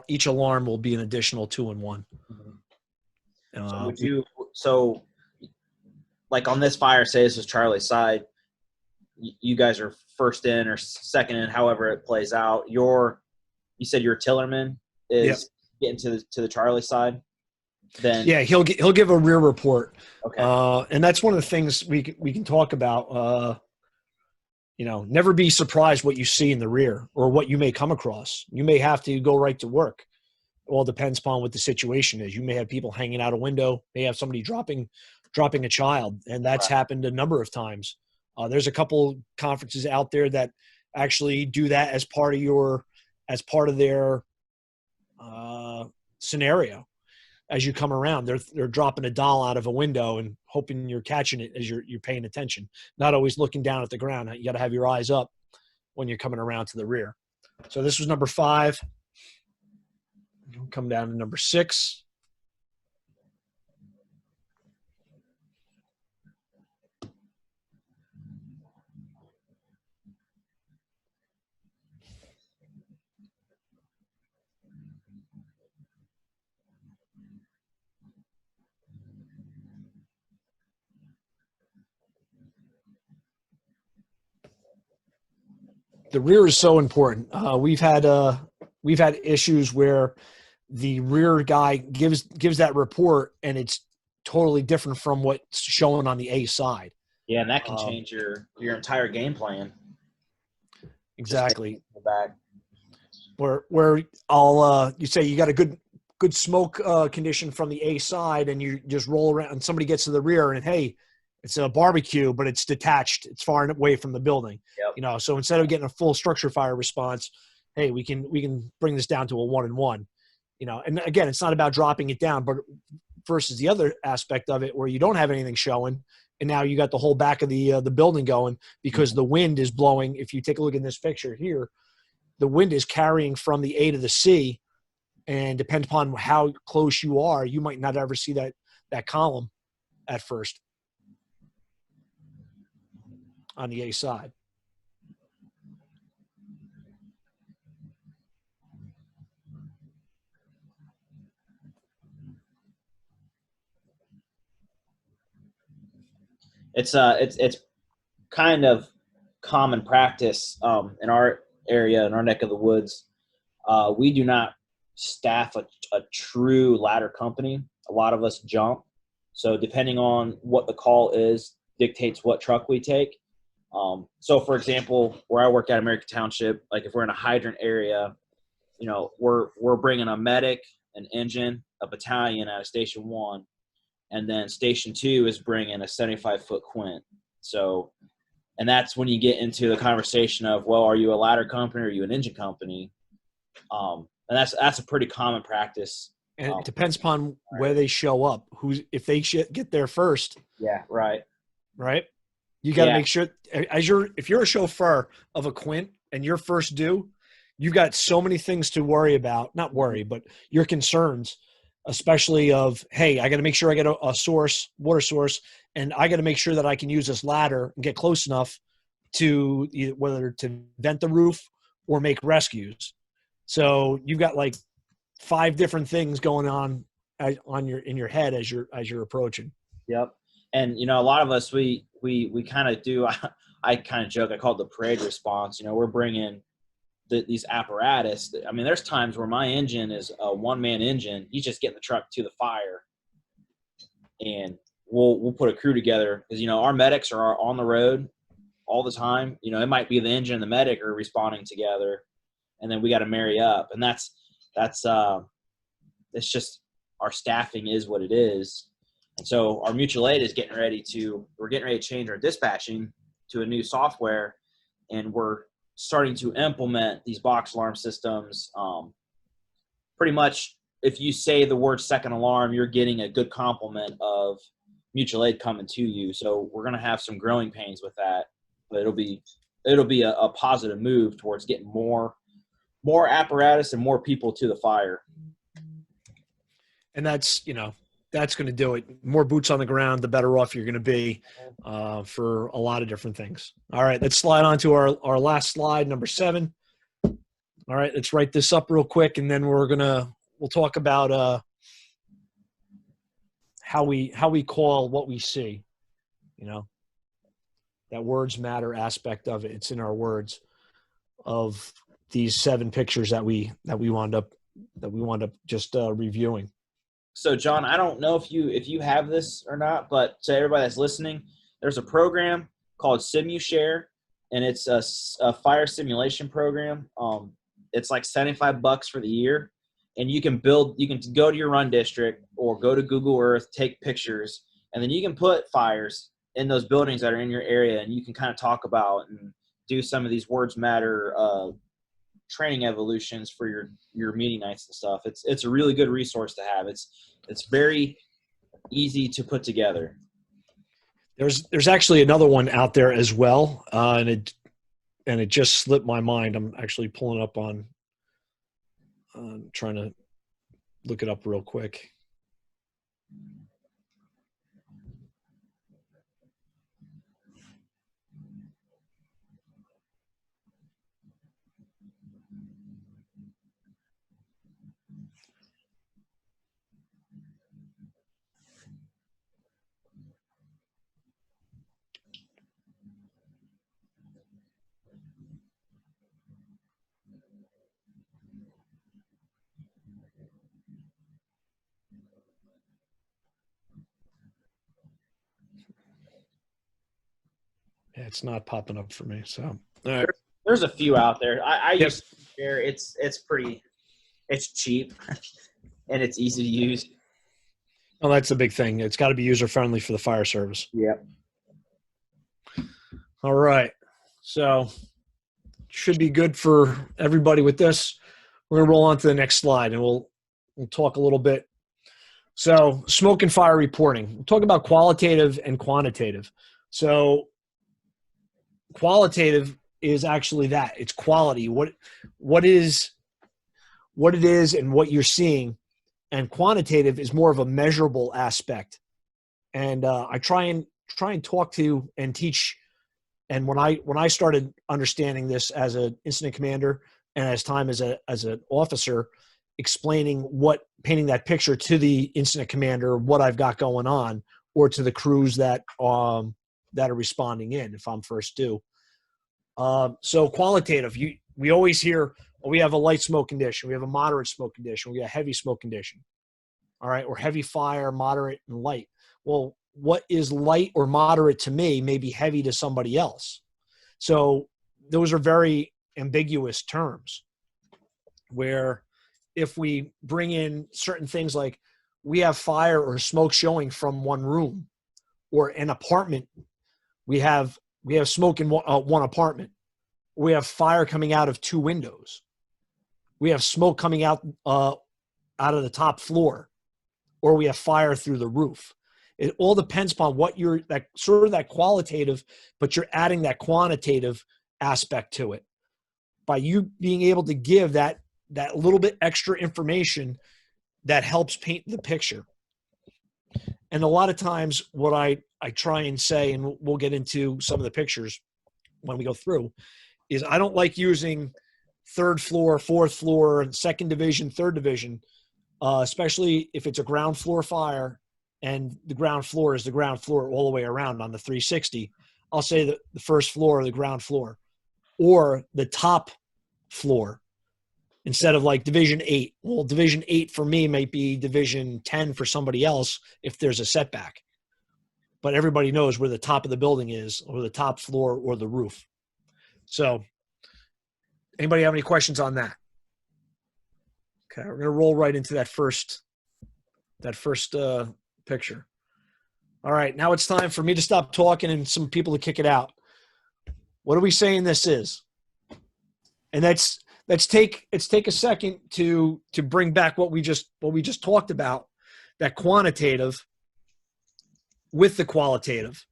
each alarm will be an additional 2 and 1. So like on this fire, say this is Charlie's side, you guys are first in or second in, however it plays out. You said your tillerman is getting to the Charlie side. Then he'll give a rear report. Okay. And that's one of the things we can talk about. Never be surprised what you see in the rear or what you may come across. You may have to go right to work. It all depends upon what the situation is. You may have people hanging out a window, may have somebody dropping a child, and that's happened a number of times. There's a couple conferences out there that actually do that as part of their scenario. As you come around, they're dropping a doll out of a window and hoping you're catching it as you're paying attention, not always looking down at the ground. You got to have your eyes up when you're coming around to the rear. So this was number 5. We'll come down to number 6. The rear is so important. We've had issues where the rear guy gives that report and it's totally different from what's shown on the A side. Yeah, and that can change your entire game plan. Exactly. Back. Where I'll you say you got a good smoke condition from the A side, and you just roll around, and somebody gets to the rear, and hey, it's a barbecue, but it's detached. It's far away from the building. Yep. So instead of getting a full structure fire response, hey, we can bring this down to a 1 and 1. And again, it's not about dropping it down, but versus the other aspect of it where you don't have anything showing, and now you got the whole back of the building going because the wind is blowing. If you take a look in this picture here, the wind is carrying from the A to the C, and depending upon how close you are, you might not ever see that column at first on the A side. It's kind of common practice in our area, in our neck of the woods. We do not staff a true ladder company. A lot of us jump. So depending on what the call is, dictates what truck we take. So for example, where I work at American Township, like if we're in a hydrant area, we're bringing a medic, an engine, a battalion out of Station 1, and then Station 2 is bringing a 75-foot quint. So, and that's when you get into the conversation of, well, are you a ladder company or are you an engine company? And that's a pretty common practice. And it depends upon where they show up. If they get there first. Yeah, right. Right. You got to make sure if you're a chauffeur of a quint and you're first due, you've got so many things to worry about. Not worry, but your concerns, especially of, hey, I got to make sure I get a water source, and I got to make sure that I can use this ladder and get close enough to whether to vent the roof or make rescues. So you've got like 5 different things going on in your head as you're approaching. Yep. And a lot of us we kind of do. I kind of joke. I call it the parade response. We're bringing these apparatus. I mean, there's times where my engine is a one-man engine. He's just getting the truck to the fire, and we'll put a crew together because our medics are on the road all the time. It might be the engine and the medic are responding together, and then we got to marry up. And that's it's just our staffing is what it is. And so our mutual aid is we're getting ready to change our dispatching to a new software, and we're starting to implement these box alarm systems. Pretty much if you say the word second alarm, you're getting a good complement of mutual aid coming to you. So we're going to have some growing pains with that, but it'll be a positive move towards getting more apparatus and more people to the fire. And that's going to do it. More boots on the ground, the better off you're going to be for a lot of different things. All right, let's slide on to our last slide, number 7. All right, let's write this up real quick, and then we'll talk about how we call what we see. That words matter aspect of it. It's in our words of these 7 pictures that we wound up just reviewing. So, John, I don't know if you have this or not, but to everybody that's listening, there's a program called SimuShare, and it's a fire simulation program. It's like $75 for the year, and you can go to your run district or go to Google Earth, take pictures, and then you can put fires in those buildings that are in your area, and you can kind of talk about and do some of these words matter training evolutions for your meeting nights and stuff. It's a really good resource to have. It's very easy to put together. There's actually another one out there as well, and it just slipped my mind. I'm actually pulling up on trying to look it up real quick. Yeah, it's not popping up for me. So, all right. There's a few out there. I use Share. It's cheap and it's easy to use. Well, that's the big thing. It's got to be user friendly for the fire service. Yep. All right. So should be good for everybody with this. We're going to roll on to the next slide, and we'll talk a little bit. So smoke and fire reporting. We'll talk about qualitative and quantitative. So qualitative is actually that. It's quality. What it is and what you're seeing. And quantitative is more of a measurable aspect. And I try and talk to and teach. And when I started understanding this as an incident commander and as time as an officer, painting that picture to the incident commander, what I've got going on, or to the crews that are responding in if I'm first due. So qualitative, we always hear, we have a light smoke condition, we have a moderate smoke condition, we have a heavy smoke condition. All right, or heavy fire, moderate, and light. Well, what is light or moderate to me may be heavy to somebody else. So those are very ambiguous terms where if we bring in certain things like we have fire or smoke showing from one room or an apartment, we have smoke in one apartment. We have fire coming out of 2 windows. We have smoke coming out of the top floor, or we have fire through the roof. It all depends upon what that qualitative, but you're adding that quantitative aspect to it. By you being able to give that little bit extra information that helps paint the picture. And a lot of times what I I try and say, and we'll get into some of the pictures when we go through, is I don't like using third floor, fourth floor, second division, third division, especially if it's a ground floor fire and the ground floor is the ground floor all the way around on the 360. I'll say the first floor or the ground floor or the top floor instead of like division 8. Well, division 8 for me might be division 10 for somebody else if there's a setback. But everybody knows where the top of the building is, or the top floor, or the roof. So, anybody have any questions on that? Okay, we're going to roll right into that first picture. All right, now it's time for me to stop talking and some people to kick it out. What are we saying this is? And let's take a second to bring back what we just talked about, that quantitative with the qualitative.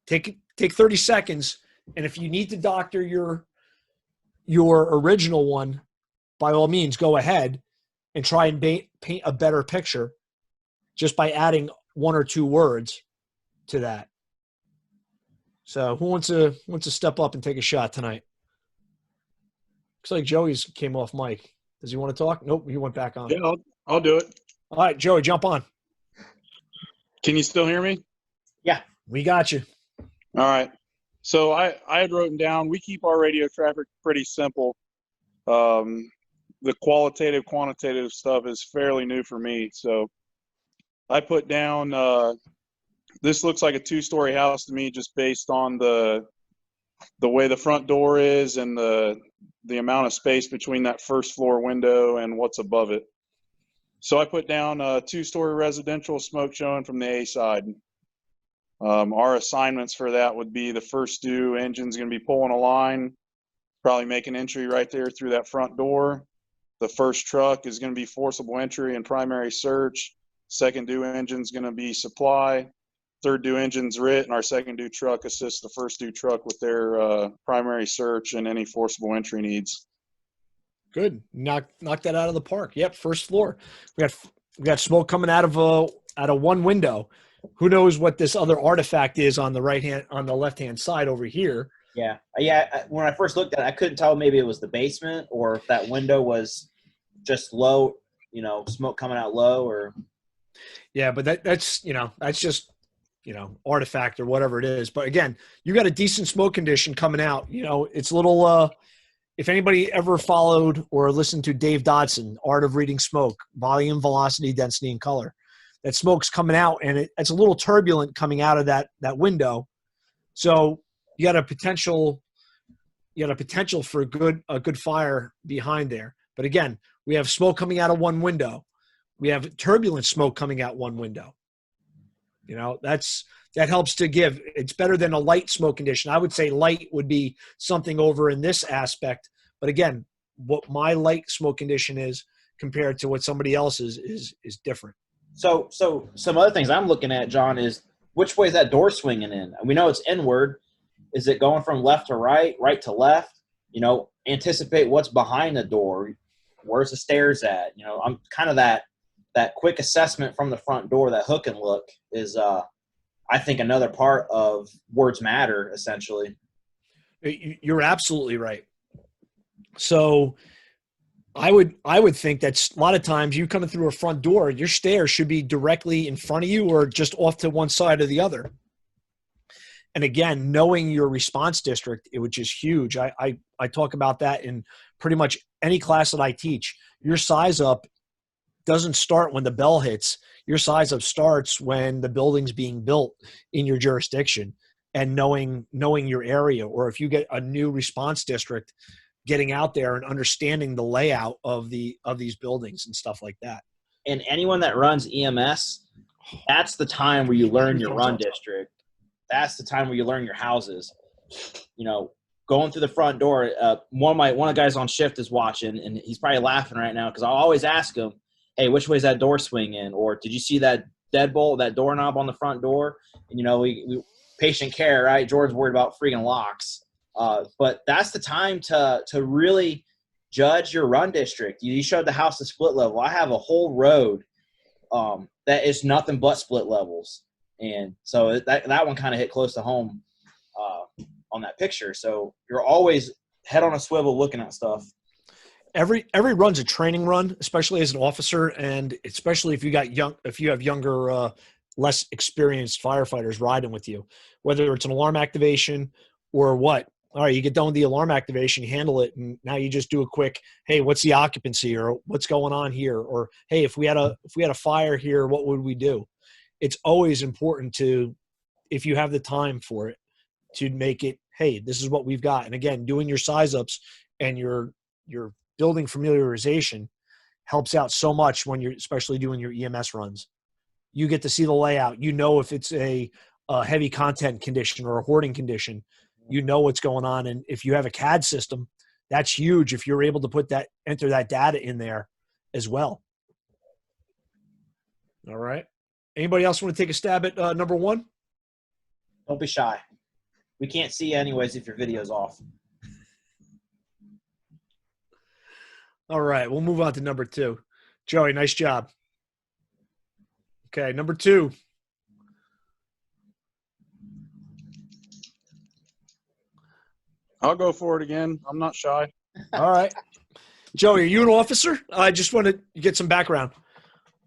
Take 30 seconds, and if you need to doctor your original one, by all means, go ahead and try and paint a better picture just by adding one or two words to that. So who wants to step up and take a shot tonight? Looks like Joey's came off mic. Does he want to talk? Nope, he went back on. Yeah, I'll do it. All right, Joey, jump on. Can you still hear me? Yeah. We got you. All right. So I had written down, we keep our radio traffic pretty simple. The qualitative, quantitative stuff is fairly new for me. So I put down, this looks like a 2-story house to me, just based on the way the front door is and the amount of space between that first floor window and what's above it. So I put down a 2-story residential, smoke showing from the A side. Our assignments for that would be the first due engine's going to be pulling a line, probably make an entry right there through that front door. The first truck is going to be forcible entry and primary search. Second due engine's going to be supply. Third due engine's RIT, and our second due truck assists the first due truck with their primary search and any forcible entry needs. Good. Knock that out of the park. Yep, first floor. We got smoke coming out of one window. Who knows what this other artifact is on the left-hand side over here? Yeah. When I first looked at it, I couldn't tell maybe it was the basement or if that window was just low, smoke coming out low or. Yeah, but that's just, artifact or whatever it is. But again, you got a decent smoke condition coming out. It's a little, if anybody ever followed or listened to Dave Dodson, Art of Reading Smoke, volume, velocity, density, and color, that smoke's coming out and it's a little turbulent coming out of that window. So you got a potential for a good fire behind there. But again, we have smoke coming out of one window. We have turbulent smoke coming out one window. That helps to give. It's better than a light smoke condition. I would say light would be something over in this aspect. But again, what my light smoke condition is compared to what somebody else's is different. So some other things I'm looking at, John, is which way is that door swinging in? We know it's inward. Is it going from left to right to left? Anticipate what's behind the door. Where's the stairs at? I'm kind of that quick assessment from the front door, that hook and look is, I think, another part of words matter, essentially. You're absolutely right. So I would think that a lot of times you coming through a front door, your stairs should be directly in front of you or just off to one side or the other. And again, knowing your response district, which is huge. I talk about that in pretty much any class that I teach. Your size up doesn't start when the bell hits. Your size up starts when the building's being built in your jurisdiction, and knowing your area, or if you get a new response district, getting out there and understanding the layout of these buildings and stuff like that. And anyone that runs EMS, that's the time where you learn your run district. That's the time where you learn your houses. Going through the front door. One of the guys on shift is watching, and he's probably laughing right now because I'll always ask him, "Hey, which way is that door swing in?" Or "Did you see that deadbolt, that doorknob on the front door?" And we patient care, right? George's worried about freaking locks. But that's the time to really judge your run district. You showed the house to split level. I have a whole road that is nothing but split levels. And so that one kind of hit close to home on that picture. So you're always head on a swivel looking at stuff. Every run's a training run, especially as an officer, and especially if you have younger, less experienced firefighters riding with you, whether it's an alarm activation or what. All right, you get done with the alarm activation, you handle it, and now you just do a quick, hey, what's the occupancy, or what's going on here, or hey, if we had a fire here, what would we do? It's always important to, if you have the time for it, to make it, hey, this is what we've got. And again, doing your size ups and your building familiarization helps out so much when you're especially doing your EMS runs. You get to see the layout. You know if it's a heavy content condition or a hoarding condition. You know what's going on. And if you have a CAD system, that's huge if you're able to enter that data in there as well. All right. Anybody else want to take a stab at number one? Don't be shy. We can't see you anyways if your video's off. All right, we'll move on to number two. Joey, nice job. Okay, number two. I'll go for it again. I'm not shy. All right. Joey, are you an officer? I just want to get some background.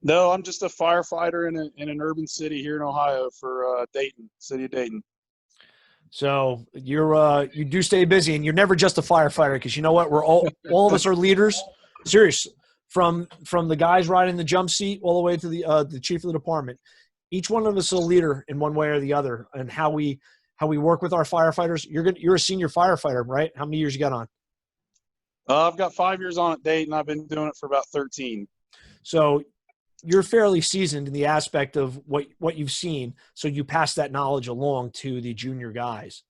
No, I'm just a firefighter in an urban city here in Ohio for Dayton, city of Dayton. So you do stay busy, and you're never just a firefighter, because you know what? We're all of us are leaders. Serious, from the guys riding the jump seat all the way to the chief of the department. Each one of us is a leader in one way or the other, and how we work with our firefighters. You're a senior firefighter, right? How many years you got on? I've got 5 years on at Dayton. I've been doing it for about 13. So you're fairly seasoned in the aspect of what you've seen, so you pass that knowledge along to the junior guys,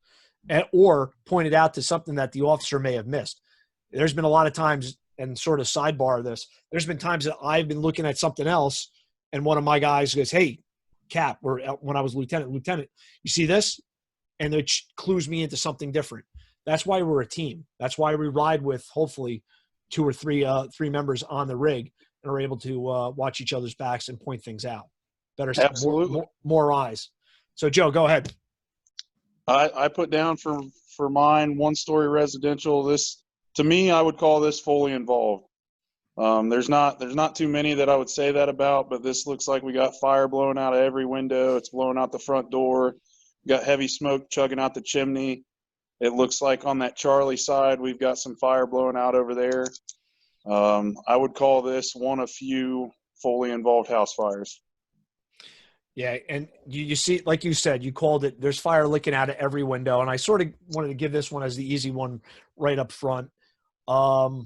or pointed out to something that the officer may have missed. There's been a lot of times, and sort of sidebar this, there's been times that I've been looking at something else, and one of my guys goes, hey, Cap, or when I was lieutenant, you see this? And it clues me into something different. That's why we're a team. That's why we ride with, hopefully, 2 or 3 members on the rig, and are able to watch each other's backs and point things out. Better, Absolutely. more eyes. So, Joe, go ahead. I put down for mine 1-story residential. This, to me, I would call this fully involved. There's not too many that I would say that about, but this looks like we got fire blowing out of every window. It's blowing out the front door. We got heavy smoke chugging out the chimney. It looks like on that Charlie side, we've got some fire blowing out over there. I would call this one of few fully involved house fires. Yeah, and you see, like you said, you called it, there's fire licking out of every window, and I sort of wanted to give this one as the easy one right up front. You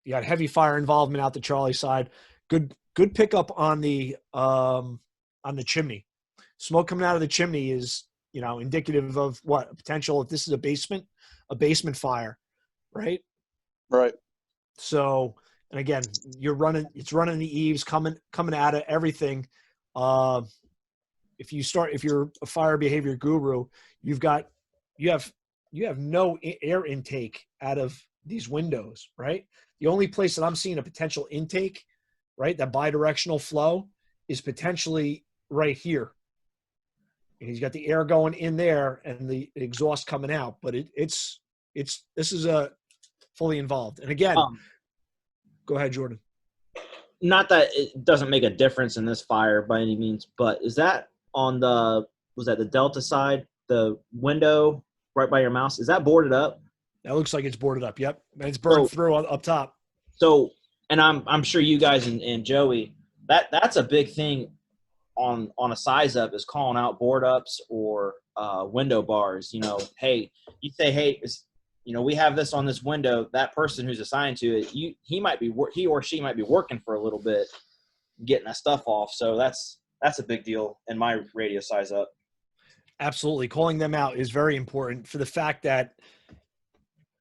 got heavy fire involvement out the Charlie side. Good pickup on the chimney. Smoke coming out of the chimney is, indicative of what? A potential, if this is a basement fire, right? Right. So, and again, it's running the eaves, coming out of everything. If you're a fire behavior guru, you have no air intake out of these windows, right? The only place that I'm seeing a potential intake, right, that bidirectional flow, is potentially right here. And he's got the air going in there and the exhaust coming out, but this is a fully involved. And again, go ahead, Jordan. Not that it doesn't make a difference in this fire by any means, but is that on was that the Delta side, the window right by your mouse? Is that boarded up? That looks like it's boarded up. Yep. And it's burned through up top. So, and I'm sure you guys and Joey, that's a big thing on a size up, is calling out board ups or window bars. Hey, you say, hey, we have this on this window. That person who's assigned to it, he or she might be working for a little bit, getting that stuff off. So that's a big deal in my radio size up. Absolutely. Calling them out is very important, for the fact that,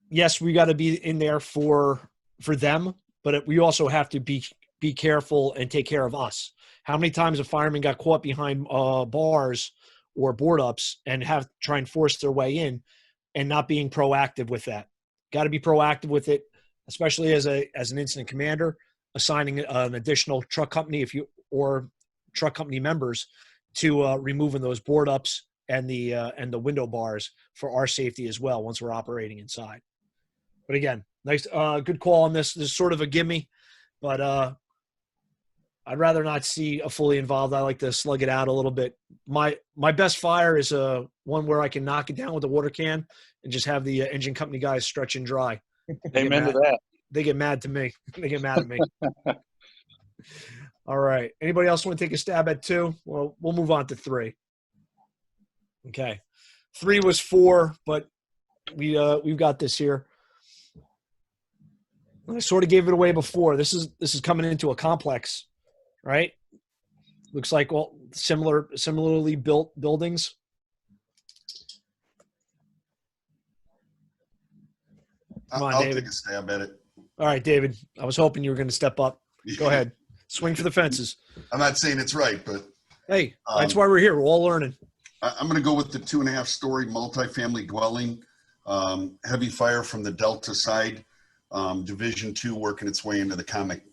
yes, we got to be in there for them, but we also have to be careful and take care of us. How many times a fireman got caught behind bars or board ups and have to try and force their way in, and not being proactive with that? Got to be proactive with it, especially as an incident commander, assigning an additional truck company or truck company members to removing those board ups and the window bars for our safety as well once we're operating inside. But again, nice, good call on this. This is sort of a gimme, but I'd rather not see a fully involved. I like to slug it out a little bit. My best fire is one where I can knock it down with a water can and just have the engine company guys stretch and dry. Amen to that. They get mad to me. They get mad at me. All right. Anybody else want to take a stab at 2? Well, we'll move on to 3. Okay. 3 was 4, but we've got this here. I sort of gave it away before. This is coming into a complex, right? Looks like, well, similarly built buildings. I'll take a stab at it. All right, David. I was hoping you were going to step up. Go ahead. Swing for the fences. I'm not saying it's right, but hey, that's why we're here. We're all learning. I'm going to go with the 2.5-story multifamily dwelling. Heavy fire from the Delta side. Division 2 working its way into the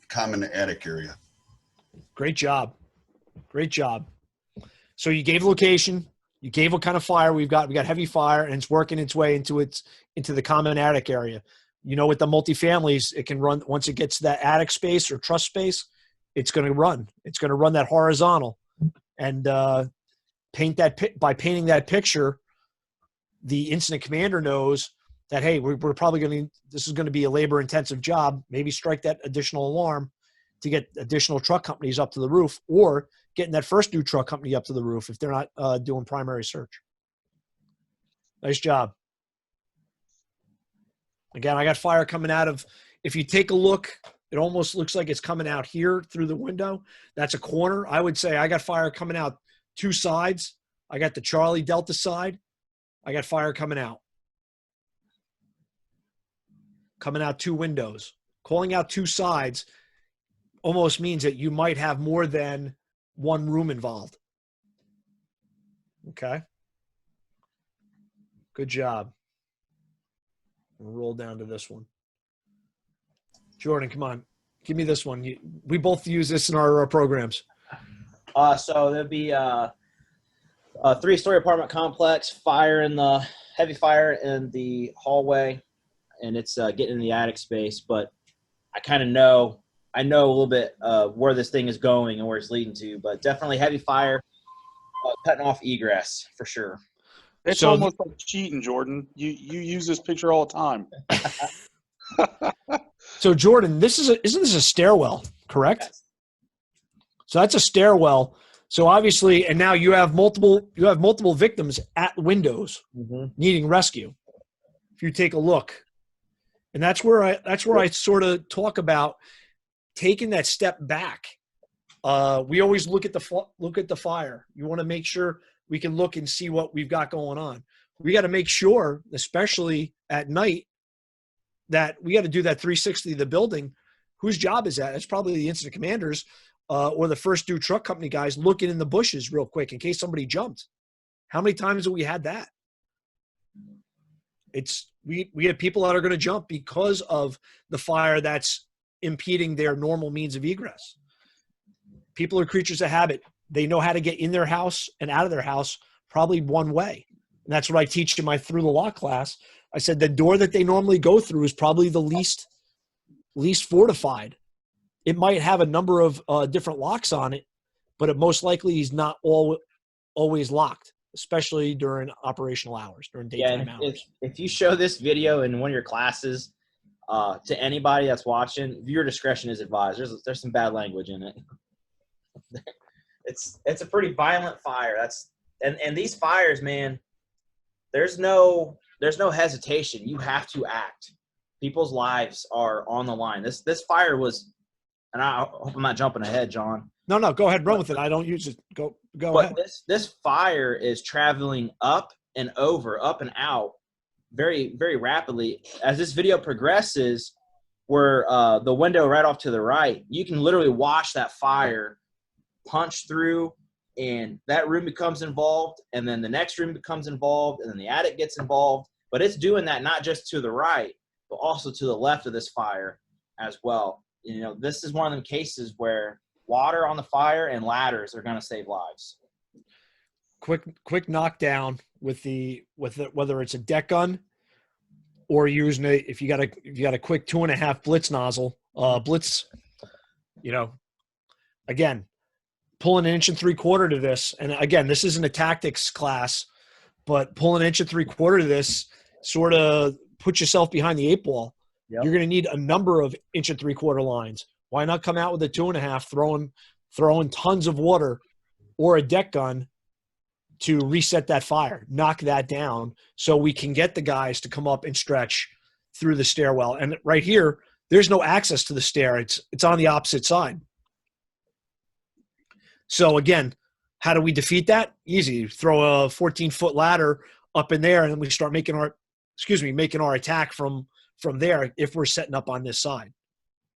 common attic area. Great job. Great job. So you gave location. You gave what kind of fire we've got. We got heavy fire, and it's working its way into the common attic area. You know, with the multifamilies, it can run once it gets to that attic space or truss space. It's going to run. It's going to run that horizontal, and by painting that picture, the incident commander knows that, hey, we're probably going to. This is going to be a labor-intensive job. Maybe strike that additional alarm to get additional truck companies up to the roof, or getting that first new truck company up to the roof if they're not doing primary search. Nice job. Again, I got fire coming out of. If you take a look, it almost looks like it's coming out here through the window. That's a corner. I would say I got fire coming out 2 sides. I got the Charlie Delta side. I got fire coming out. Coming out 2 windows. Calling out 2 sides almost means that you might have more than 1 room involved. Okay. Good job. We'll roll down to this one. Jordan, come on. Give me this one. We both use this in our programs. So there'll be a 3-story apartment complex, heavy fire in the hallway, and it's getting in the attic space. But I know a little bit where this thing is going and where it's leading to, but definitely heavy fire, cutting off egress for sure. It's almost like cheating, Jordan. You use this picture all the time. So Jordan, isn't this a stairwell, correct? Yes. So that's a stairwell. So obviously, and now you have multiple victims at windows needing rescue. If you take a look, and that's where I sort of talk about taking that step back. We always look at the fire. You want to make sure we can look and see what we've got going on. We got to make sure, especially at night, that we got to do that 360 of the building. Whose job is that? It's probably the incident commanders or the first due truck company guys looking in the bushes real quick in case somebody jumped. How many times have we had that? We have people that are going to jump because of the fire that's impeding their normal means of egress. People are creatures of habit. They know how to get in their house and out of their house probably one way. And that's what I teach in my Through the Lock class. I said the door that they normally go through is probably the least fortified. It might have a number of different locks on it, but it most likely is not always locked, especially during operational hours, during daytime hours. If you show this video in one of your classes to anybody that's watching, viewer discretion is advised. There's some bad language in it. It's a pretty violent fire. And these fires, man, there's no hesitation. You have to act. People's lives are on the line. This fire was, and I hope I'm not jumping ahead, John. No, go ahead, run with it. I don't use it. Go ahead. This fire is traveling up and over, up and out, very, very rapidly. As this video progresses, where the window right off to the right, you can literally watch that fire punch through, and that room becomes involved, and then the next room becomes involved, and then the attic gets involved. But it's doing that not just to the right, but also to the left of this fire as well. You know, this is one of them cases where water on the fire and ladders are going to save lives. quick knockdown with whether it's a deck gun or using if you got a quick 2.5 blitz nozzle, blitz, again, pull an 1.75 to this. And again, this isn't a tactics class, but pull an 1.75 to this, sort of put yourself behind the 8 ball. Yep. You're going to need a number of 1.75 lines. Why not come out with a 2.5, throwing tons of water or a deck gun to reset that fire, knock that down, so we can get the guys to come up and stretch through the stairwell. And right here, there's no access to the stair. It's on the opposite side. So again, how do we defeat that? Easy. Throw a 14-foot ladder up in there, and then we start making our attack from there if we're setting up on this side.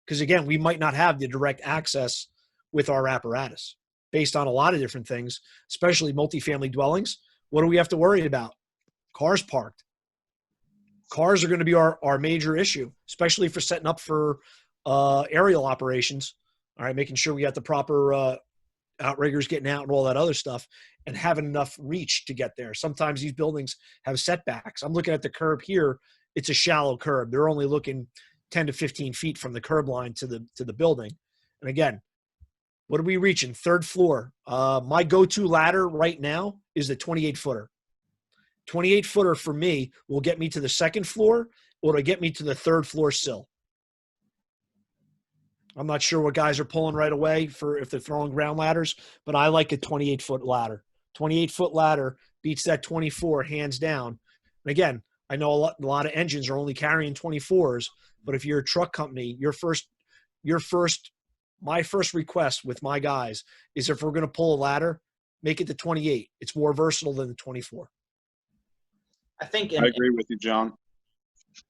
Because again, we might not have the direct access with our apparatus based on a lot of different things, especially multifamily dwellings. What do we have to worry about? Cars parked. Cars are going to be our major issue, especially for setting up for aerial operations. All right, making sure we got the proper outriggers getting out and all that other stuff, and having enough reach to get there. Sometimes these buildings have setbacks. I'm looking at the curb here. It's a shallow curb. They're only looking 10 to 15 feet from the curb line to the building. And again, what are we reaching? 3rd floor. My go-to ladder right now is the 28-footer. 28-footer for me will get me to the 2nd floor, or it'll get me to the 3rd floor sill. I'm not sure what guys are pulling right away for if they're throwing ground ladders, but I like a 28-foot ladder. 28-foot ladder beats that 24 hands down. And again, I know a lot of engines are only carrying 24s, but if you're a truck company, my first request with my guys is, if we're going to pull a ladder, make it the 28. It's more versatile than the 24. I think I agree with you, John.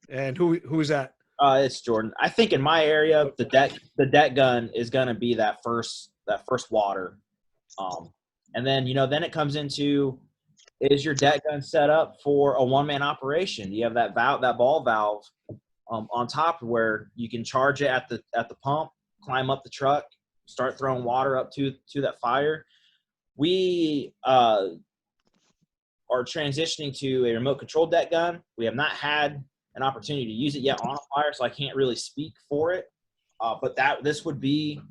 And who is that? It's Jordan. I think in my area, the deck gun is going to be that first water. And then, then it comes into, is your deck gun set up for a one-man operation? You have that ball valve on top where you can charge it at the pump, climb up the truck, start throwing water up to that fire. We are transitioning to a remote control deck gun. We have not had an opportunity to use it yet on a fire, so I can't really speak for it. But this would be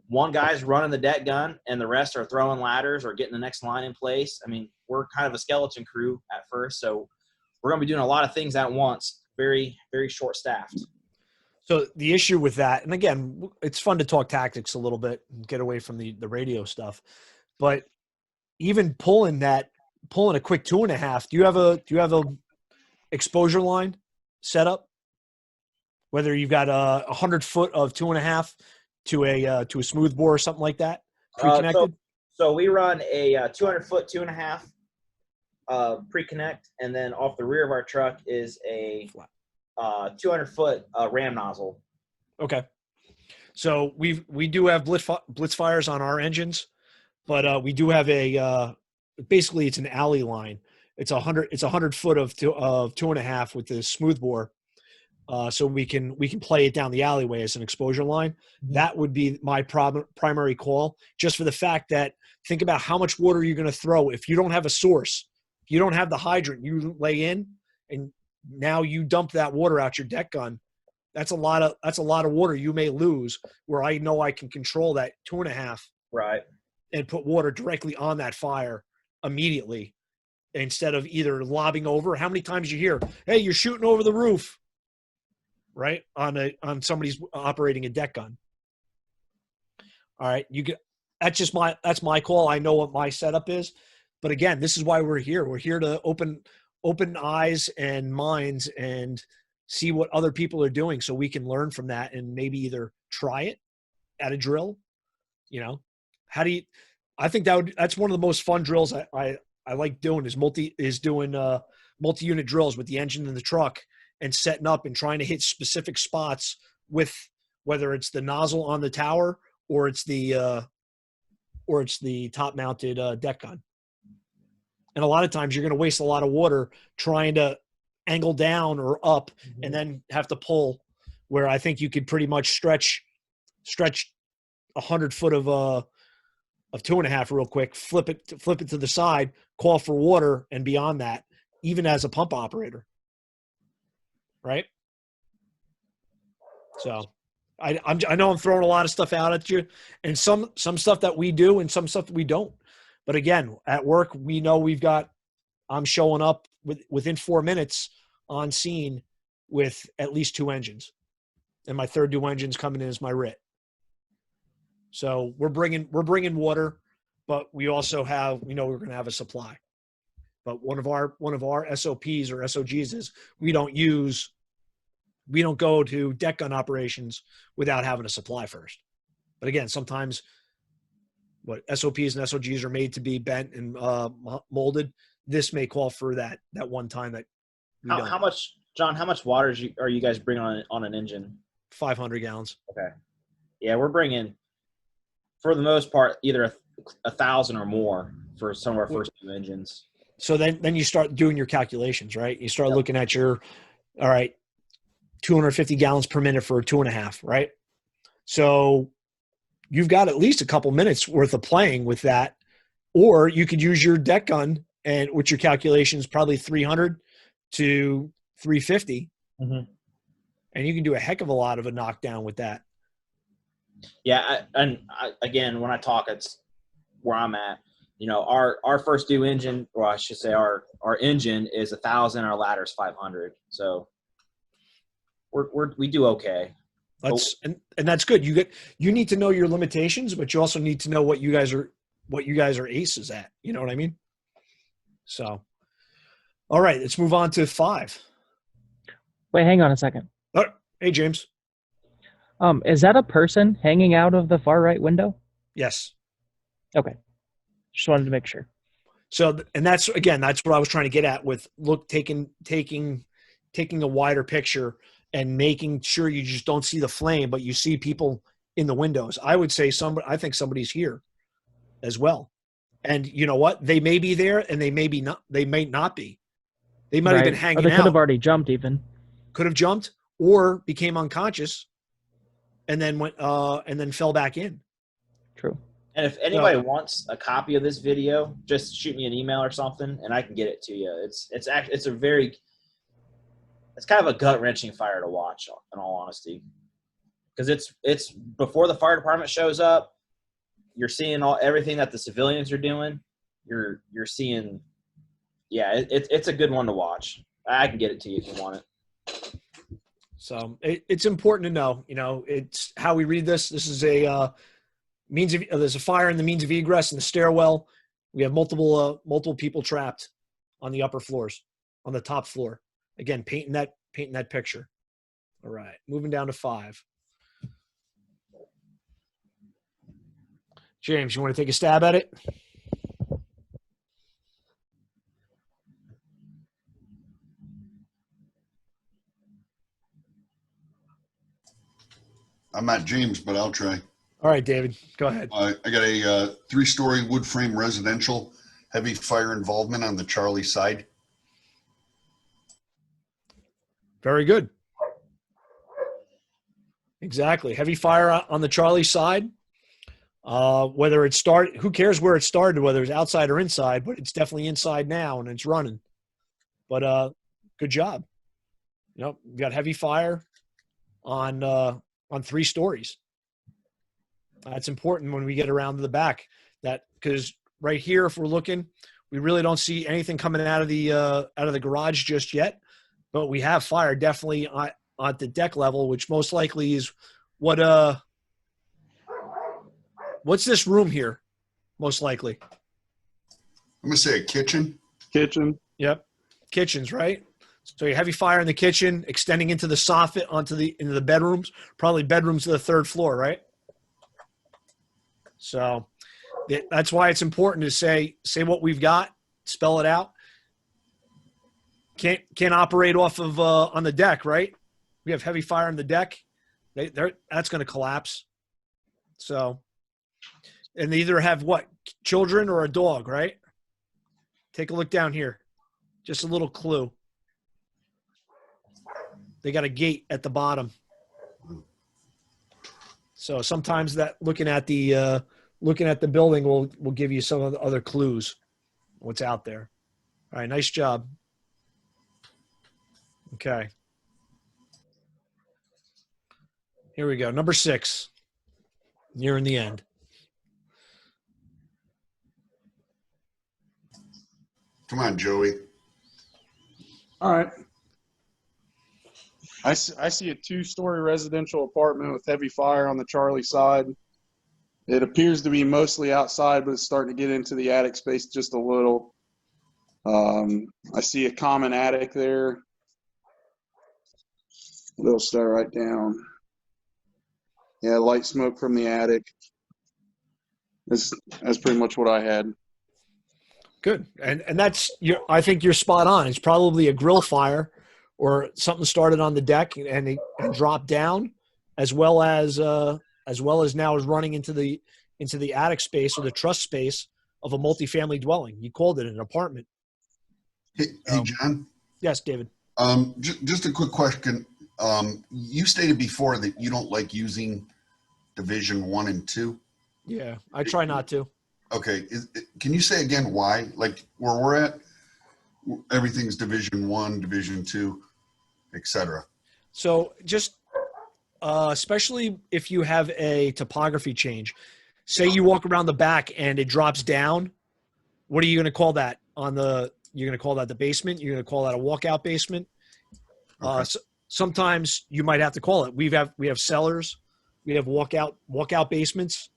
one guy's running the deck gun and the rest are throwing ladders or getting the next line in place. I mean, we're kind of a skeleton crew at first, so we're going to be doing a lot of things at once, very, very short-staffed. So the issue with that, and again, it's fun to talk tactics a little bit and get away from the radio stuff, but even pulling a quick 2.5, do you have a exposure line set up? Whether you've got 100 foot of 2.5 to a smooth bore or something like that, pre-connected. So we run a 200-foot 2.5 pre-connect, and then off the rear of our truck is a 200-foot ram nozzle. Okay. So we do have blitz fires on our engines, but we do have basically it's an alley line. It's 100 foot of 2.5 with the smooth bore. So we can play it down the alleyway as an exposure line. That would be my primary call, just for the fact that, think about how much water you're going to throw if you don't have a source. If you don't have the hydrant you lay in, and now you dump that water out your deck gun, that's a lot of water you may lose, where I know I can control that 2.5 right and put water directly on that fire immediately, instead of either lobbing over. How many times you hear, hey, you're shooting over the roof, right? On somebody's operating a deck gun. All right. That's my call. I know what my setup is, but again, this is why we're here. We're here to open eyes and minds and see what other people are doing, so we can learn from that and maybe either try it at a drill. I think that's one of the most fun drills I like doing, is doing multi-unit drills with the engine in the truck and setting up and trying to hit specific spots with, whether it's the nozzle on the tower or it's the top mounted deck gun. And a lot of times you're going to waste a lot of water trying to angle down or up, and then have to pull, where I think you could pretty much stretch 100 foot of of 2.5 real quick, flip it to the side, call for water, and beyond that, even as a pump operator. Right? So I know I'm throwing a lot of stuff out at you, and some stuff that we do and some stuff that we don't. But again, at work, we know I'm showing up within 4 minutes on scene with at least 2 engines, and my third 2 engines coming in as my RIT. So we're bringing water, but we also we're going to have a supply. But one of our SOPs or SOGs is we don't go to deck gun operations without having a supply first. But again, sometimes what SOPs and SOGs are made to be bent and molded. This may call for that one time that we don't. How much, John, how much water are you guys bringing on an engine? 500 gallons. Okay. Yeah, we're bringing, for the most part, either 1,000 or more for some of our first 2 engines. So then you start doing your calculations, right? You start looking at all right, 250 gallons per minute for a 2.5, right? So you've got at least a couple minutes worth of playing with that, or you could use your deck gun and with your calculations, probably 300 to 350. Mm-hmm. And you can do a heck of a lot of a knockdown with that. Yeah. Again, when I talk, it's where I'm at. Our first 2 engine, or I should say our engine is 1,000, our ladder's 500. So we do okay. And that's good. You need to know your limitations, but you also need to know what you guys are aces at. You know what I mean? So, all right, let's move on to 5. Wait, hang on a second. Oh, hey, James. Is that a person hanging out of the far right window? Yes. Okay. Just wanted to make sure. So, and that's what I was trying to get at with taking a wider picture and making sure you just don't see the flame, but you see people in the windows. I would say I think somebody's here as well. And you know what? They may be there and they may not be. They might have been hanging out. Or they could have already jumped even. Could have jumped or became unconscious and then fell back in. True. And if anybody wants a copy of this video, just shoot me an email or something and I can get it to you. It's kind of a gut-wrenching fire to watch, in all honesty, because it's before the fire department shows up. You're seeing everything that the civilians are doing. You're seeing, it's a good one to watch. I can get it to you if you want it. So it's important to know. It's how we read this. This is a there's a fire in the means of egress in the stairwell. We have multiple people trapped on the upper floors, on the top floor. Again, painting that picture. All right, moving down to 5. James, you want to take a stab at it? I'm not James, but I'll try. All right, David, go ahead. I got a 3-story wood frame residential, heavy fire involvement on the Charlie side. Very good. Exactly. Heavy fire on the Charlie side. Whether it started, who cares where it started, whether it's outside or inside, but it's definitely inside now and it's running. But good job. We got heavy fire on 3 stories. That's important when we get around to the back. Because right here, if we're looking, we really don't see anything coming out of the garage just yet. But we have fire definitely on the deck level, which most likely is what's this room here? Most likely. I'm gonna say a kitchen. Kitchen. Yep, kitchens, right? So you have heavy fire in the kitchen, extending into the soffit into the bedrooms. Probably bedrooms to the 3rd floor, right? So that's why it's important to say what we've got, spell it out. Can't operate off of on the deck, right? We have heavy fire on the deck. That's going to collapse. So, and they either have children or a dog, right? Take a look down here. Just a little clue. They got a gate at the bottom. So sometimes that looking at the looking at the building will give you some of the other clues, what's out there. All right, nice job. Okay. Here we go. Number 6. Nearing the end. Come on, Joey. All right. I see a 2-story residential apartment with heavy fire on the Charlie side. It appears to be mostly outside, but it's starting to get into the attic space just a little. I see a common attic there. It'll start right down. Yeah, light smoke from the attic. That's pretty much what I had. Good. And that's I think you're spot on. It's probably a grill fire or something started on the deck and it dropped down, as well as now is running into the attic space or the truss space of a multifamily dwelling. You called it an apartment. Hey, John. Yes, David. Just a quick question. You stated before that you don't like using Division 1 and 2. Yeah, I try not to. Okay. Can you say again why? Like where we're at, everything's Division 1, Division 2, etc. So just especially if you have a topography change. Say you walk around the back and it drops down. What are you going to call that? You're going to call that the basement? You're going to call that a walkout basement? Okay. Sometimes you might have to call it. We have cellars. We have walkout basements.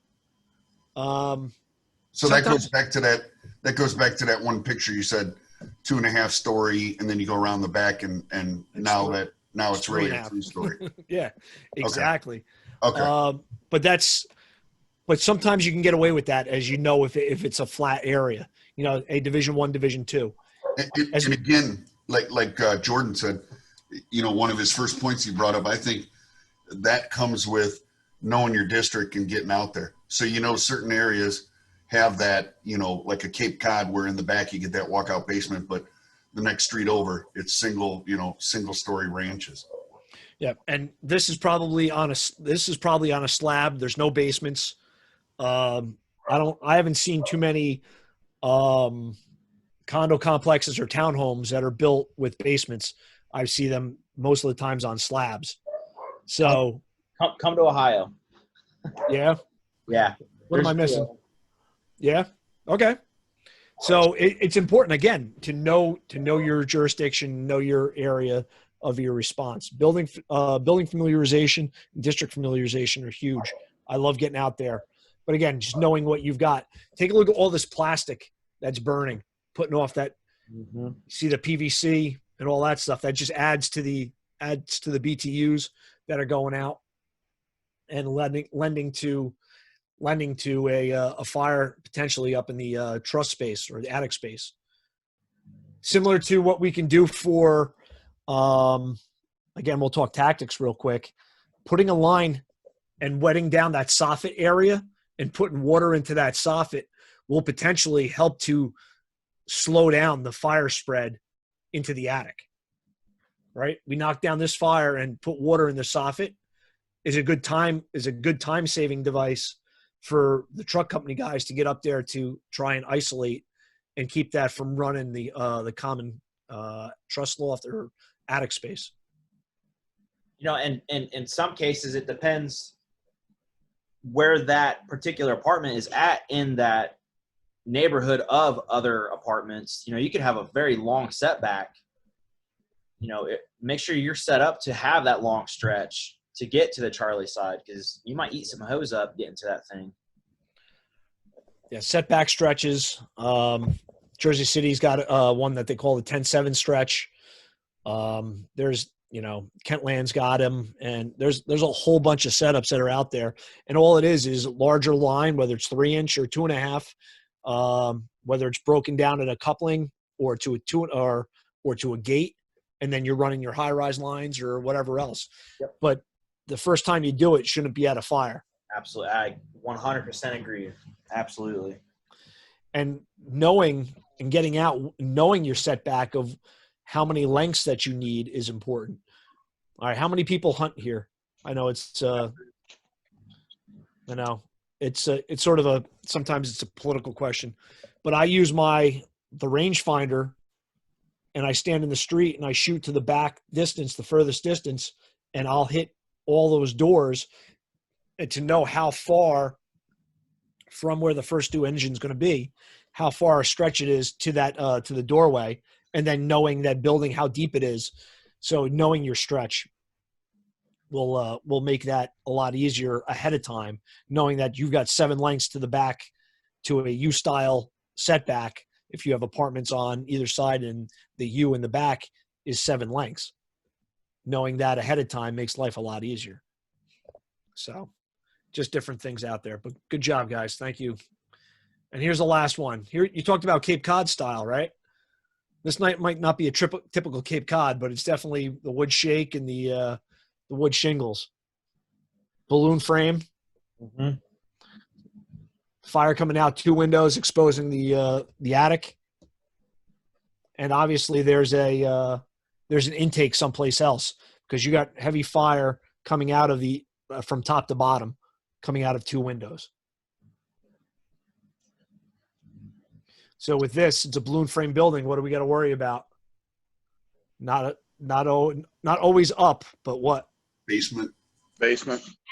So that goes back to that one picture you said 2.5 story, and then you go around the back and now it's really a 3-story. Yeah, exactly. Okay. But sometimes you can get away with that, as you know, if it's a flat area, a Division 1, Division 2. And again, like Jordan said, one of his first points he brought up, I think that comes with knowing your district and getting out there. So, certain areas have that, like a Cape Cod where in the back you get that walkout basement, but the next street over it's single story ranches. Yeah. And this is probably on a slab. There's no basements. I haven't seen too many condo complexes or townhomes that are built with basements. I see them most of the times on slabs. So come to Ohio. Yeah. Yeah. What am I missing? Yeah. Okay. So it's important, again, to know your jurisdiction, know your area of your response. Building familiarization, district familiarization are huge. I love getting out there. But again, just knowing what you've got. Take a look at all this plastic that's burning, putting off that, see the PVC and all that stuff. That just adds to the BTUs that are going out and lending to a fire potentially up in the truss space or the attic space. Similar to what we can do for, again, we'll talk tactics real quick. Putting a line and wetting down that soffit area and putting water into that soffit will potentially help to slow down the fire spread into the attic. Right? We knock down this fire and put water in the soffit is a good time saving device for the truck company guys to get up there to try and isolate and keep that from running the common truss loft or attic space. And in some cases it depends where that particular apartment is at in that neighborhood of other apartments. You could have a very long setback. Make sure you're set up to have that long stretch to get to the Charlie side, because you might eat some hose up getting to that thing. Yeah, setback stretches. Jersey City's got one that they call the 10-7 stretch. There's, Kentland's got him, and there's a whole bunch of setups that are out there. And all it is larger line, whether it's 3-inch or 2.5, whether it's broken down at a coupling or to a gate, and then you're running your high-rise lines or whatever else. Yep. But the first time you do it shouldn't be at a fire. Absolutely. I 100% agree. Absolutely. And knowing and getting out, knowing your setback of how many lengths that you need is important. All right. How many people hunt here? I know it's, it's sort of sometimes it's a political question, but I use the rangefinder, and I stand in the street and I shoot to the back distance, the furthest distance, and I'll hit all those doors, and to know how far from where the first two engines going to be, how far a stretch it is to that to the doorway, and then knowing that building, how deep it is. So knowing your stretch will make that a lot easier ahead of time, knowing that you've got 7 lengths to the back to a U-style setback. If you have apartments on either side and the U in the back is 7 lengths, knowing that ahead of time makes life a lot easier. So just different things out there, but good job, guys. Thank you. And here's the last one. Here, you talked about Cape Cod style, right? This night might not be a typical Cape Cod, but it's definitely the wood shake and the wood shingles. Balloon frame. Mm-hmm. Fire coming out 2 windows, exposing the attic. And obviously there's an intake someplace else, because you got heavy fire coming out of from top to bottom, coming out of 2 windows. So with this, it's a balloon frame building. What do we got to worry about? Not always up, but what? Basement.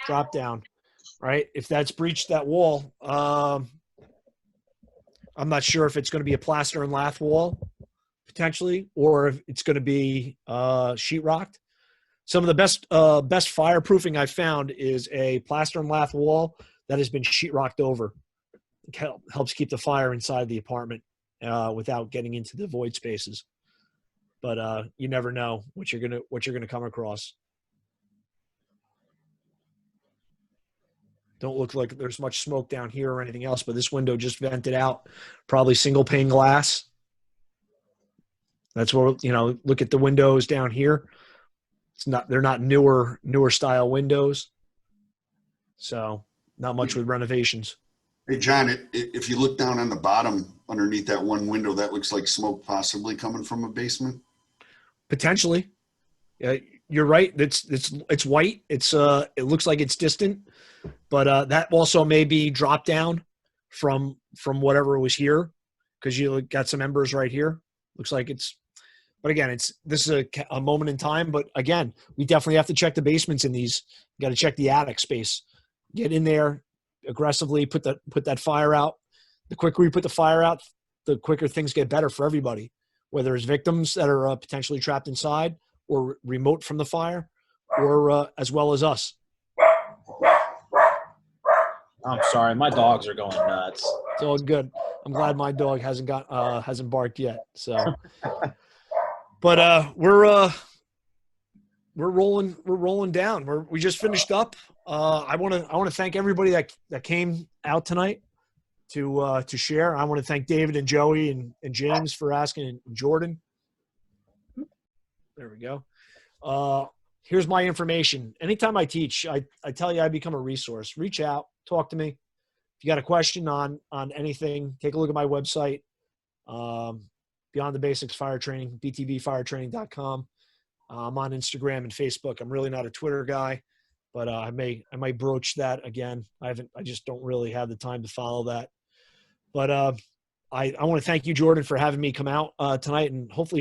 Drop down, right? If that's breached that wall, I'm not sure if it's going to be a plaster and lath wall potentially, or if it's going to be sheetrocked. Some of the best fireproofing I've found is a plaster and lath wall that has been sheetrocked over. It helps keep the fire inside the apartment without getting into the void spaces. But you never know what you're gonna come across. Don't look like there's much smoke down here or anything else, but this window just vented out, probably single pane glass. That's where, look at the windows down here. They're not newer style windows. So not much with renovations. Hey, John, if you look down on the bottom underneath that one window, that looks like smoke possibly coming from a basement. Potentially. Yeah, you're right. It's white. It looks like it's distant, but that also may be drop down from whatever was here, because you got some embers right here. Looks like it's. But again, this is a moment in time. But again, we definitely have to check the basements in these. You got to check the attic space. Get in there aggressively. Put that fire out. The quicker we put the fire out, the quicker things get better for everybody. Whether it's victims that are potentially trapped inside, or remote from the fire, or as well as us. I'm sorry, my dogs are going nuts. It's all good. I'm glad my dog hasn't barked yet. So, but we're rolling down. We just finished up. I want to thank everybody that came out tonight to share. I want to thank David and Joey and James for asking, and Jordan. There we go. Here's my information. Anytime I teach, I tell you I become a resource. Reach out, talk to me. If you got a question on anything, take a look at my website, Beyond the Basics Fire Training, btvfiretraining.com. I'm on Instagram and Facebook. I'm really not a Twitter guy, but I might broach that again. I just don't really have the time to follow that. But I want to thank you, Jordan, for having me come out tonight and hopefully